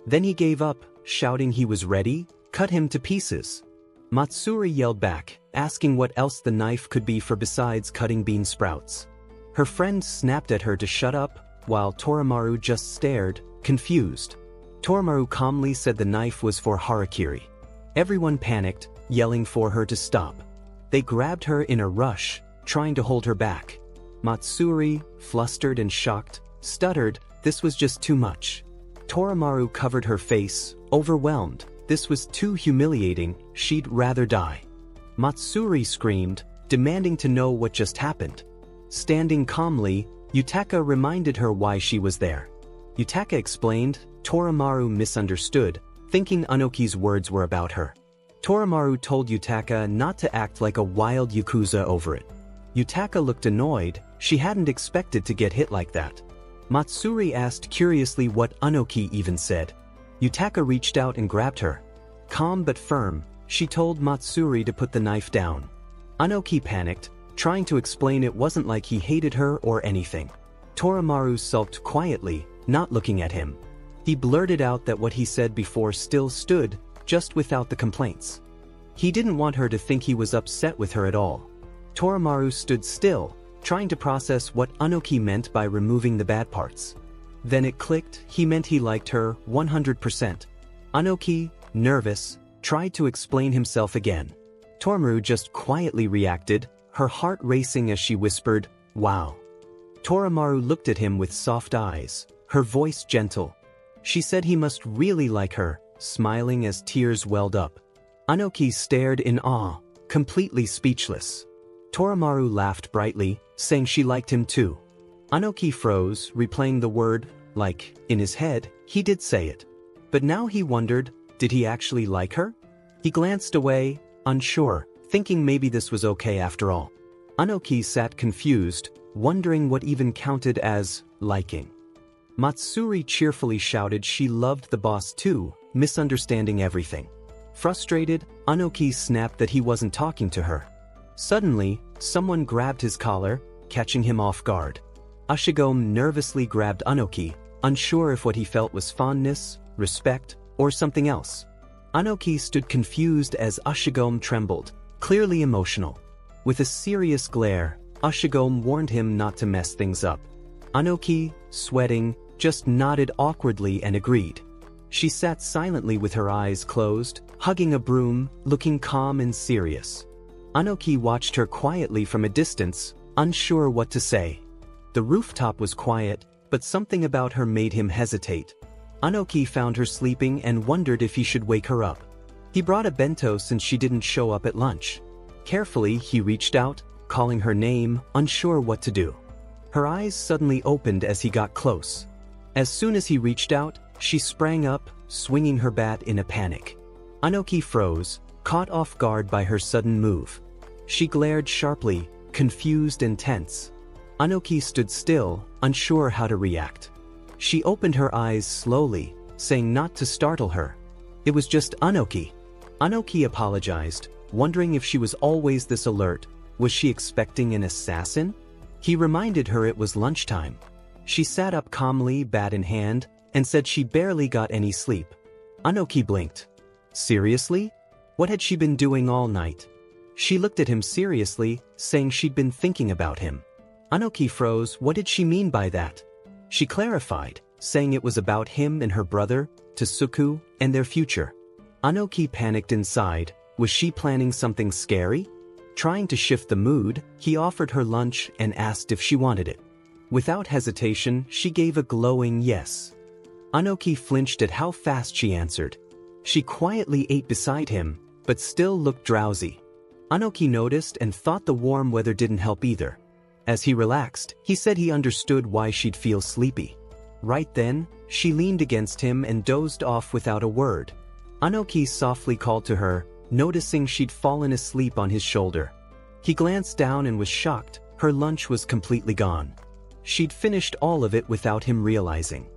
Then he gave up, shouting he was ready, cut him to pieces. Matsuri yelled back, asking what else the knife could be for besides cutting bean sprouts. Her friend snapped at her to shut up, while Toramaru just stared, confused. Toramaru calmly said the knife was for harakiri. Everyone panicked, yelling for her to stop. They grabbed her in a rush, trying to hold her back. Matsuri, flustered and shocked, stuttered, this was just too much. Toramaru covered her face, overwhelmed. This was too humiliating, she'd rather die. Matsuri screamed, demanding to know what just happened. Standing calmly, Yutaka reminded her why she was there. Yutaka explained, Toramaru misunderstood, thinking Anoki's words were about her. Toramaru told Yutaka not to act like a wild yakuza over it. Yutaka looked annoyed, she hadn't expected to get hit like that. Matsuri asked curiously what Anoki even said. Yutaka reached out and grabbed her. Calm but firm, she told Matsuri to put the knife down. Anoki panicked, trying to explain it wasn't like he hated her or anything. Toramaru sulked quietly, not looking at him. He blurted out that what he said before still stood, just without the complaints. He didn't want her to think he was upset with her at all. Toramaru stood still, trying to process what Anoki meant by removing the bad parts. Then it clicked, he meant he liked her 100%. Anoki, nervous, tried to explain himself again. Toramaru just quietly reacted, her heart racing as she whispered, "Wow." Toramaru looked at him with soft eyes, her voice gentle. She said he must really like her, smiling as tears welled up. Anoki stared in awe, completely speechless. Toramaru laughed brightly, saying she liked him too. Anoki froze, replaying the word, like, in his head, he did say it. But now he wondered, did he actually like her? He glanced away, unsure, thinking maybe this was okay after all. Anoki sat confused, wondering what even counted as liking. Matsuri cheerfully shouted she loved the boss too, misunderstanding everything. Frustrated, Anoki snapped that he wasn't talking to her. Suddenly, someone grabbed his collar, catching him off guard. Ashigome nervously grabbed Anoki, unsure if what he felt was fondness, respect, or something else. Anoki stood confused as Ashigome trembled, clearly emotional. With a serious glare, Ashigome warned him not to mess things up. Anoki, sweating, just nodded awkwardly and agreed. She sat silently with her eyes closed, hugging a broom, looking calm and serious. Anoki watched her quietly from a distance, unsure what to say. The rooftop was quiet, but something about her made him hesitate. Anoki found her sleeping and wondered if he should wake her up. He brought a bento since she didn't show up at lunch. Carefully, he reached out, calling her name, unsure what to do. Her eyes suddenly opened as he got close. As soon as he reached out, she sprang up, swinging her bat in a panic. Anoki froze, caught off guard by her sudden move. She glared sharply, confused and tense. Anoki stood still, unsure how to react. She opened her eyes slowly, saying not to startle her. It was just Anoki. Anoki apologized, wondering if she was always this alert. Was she expecting an assassin? He reminded her it was lunchtime. She sat up calmly, bat in hand, and said she barely got any sleep. Anoki blinked. Seriously? What had she been doing all night? She looked at him seriously, saying she'd been thinking about him. Anoki froze. What did she mean by that? She clarified, saying it was about him and her brother, Tsuku, and their future. Anoki panicked inside. Was she planning something scary? Trying to shift the mood, he offered her lunch and asked if she wanted it. Without hesitation, she gave a glowing yes. Anoki flinched at how fast she answered. She quietly ate beside him, but still looked drowsy. Anoki noticed and thought the warm weather didn't help either. As he relaxed, he said he understood why she'd feel sleepy. Right then, she leaned against him and dozed off without a word. Anoki softly called to her, noticing she'd fallen asleep on his shoulder. He glanced down and was shocked. Her lunch was completely gone. She'd finished all of it without him realizing.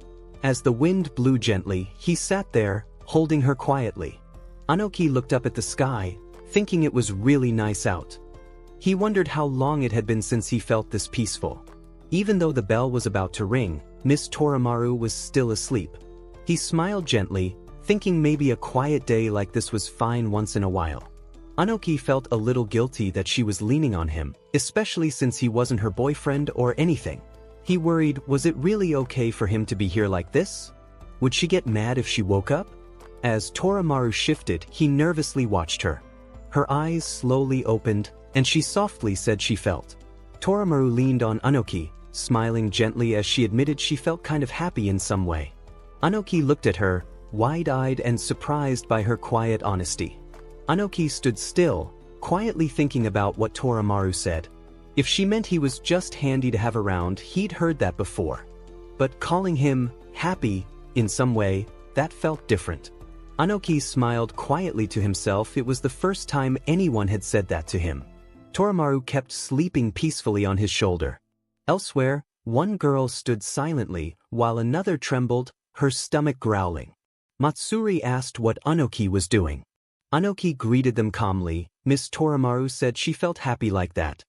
As the wind blew gently, he sat there, holding her quietly. Anoki looked up at the sky, thinking it was really nice out. He wondered how long it had been since he felt this peaceful. Even though the bell was about to ring, Miss Toramaru was still asleep. He smiled gently, thinking maybe a quiet day like this was fine once in a while. Anoki felt a little guilty that she was leaning on him, especially since he wasn't her boyfriend or anything. He worried, was it really okay for him to be here like this? Would she get mad if she woke up? As Toramaru shifted, he nervously watched her. Her eyes slowly opened, and she softly said she felt. Toramaru leaned on Anoki, smiling gently as she admitted she felt kind of happy in some way. Anoki looked at her, wide-eyed and surprised by her quiet honesty. Anoki stood still, quietly thinking about what Toramaru said. If she meant he was just handy to have around, he'd heard that before. But calling him happy, in some way, that felt different. Anoki smiled quietly to himself. It was the first time anyone had said that to him. Toramaru kept sleeping peacefully on his shoulder. Elsewhere, one girl stood silently, while another trembled, her stomach growling. Matsuri asked what Anoki was doing. Anoki greeted them calmly. Miss Toramaru said she felt happy like that.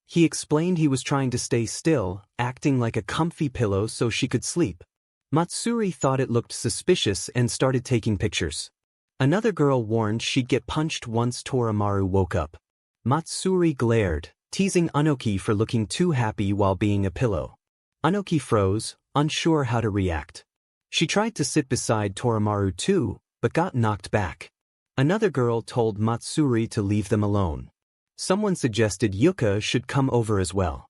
He explained he was trying to stay still, acting like a comfy pillow so she could sleep. Matsuri thought it looked suspicious and started taking pictures. Another girl warned she'd get punched once Toramaru woke up. Matsuri glared, teasing Anoki for looking too happy while being a pillow. Anoki froze, unsure how to react. She tried to sit beside Toramaru too, but got knocked back. Another girl told Matsuri to leave them alone. Someone suggested Yuka should come over as well.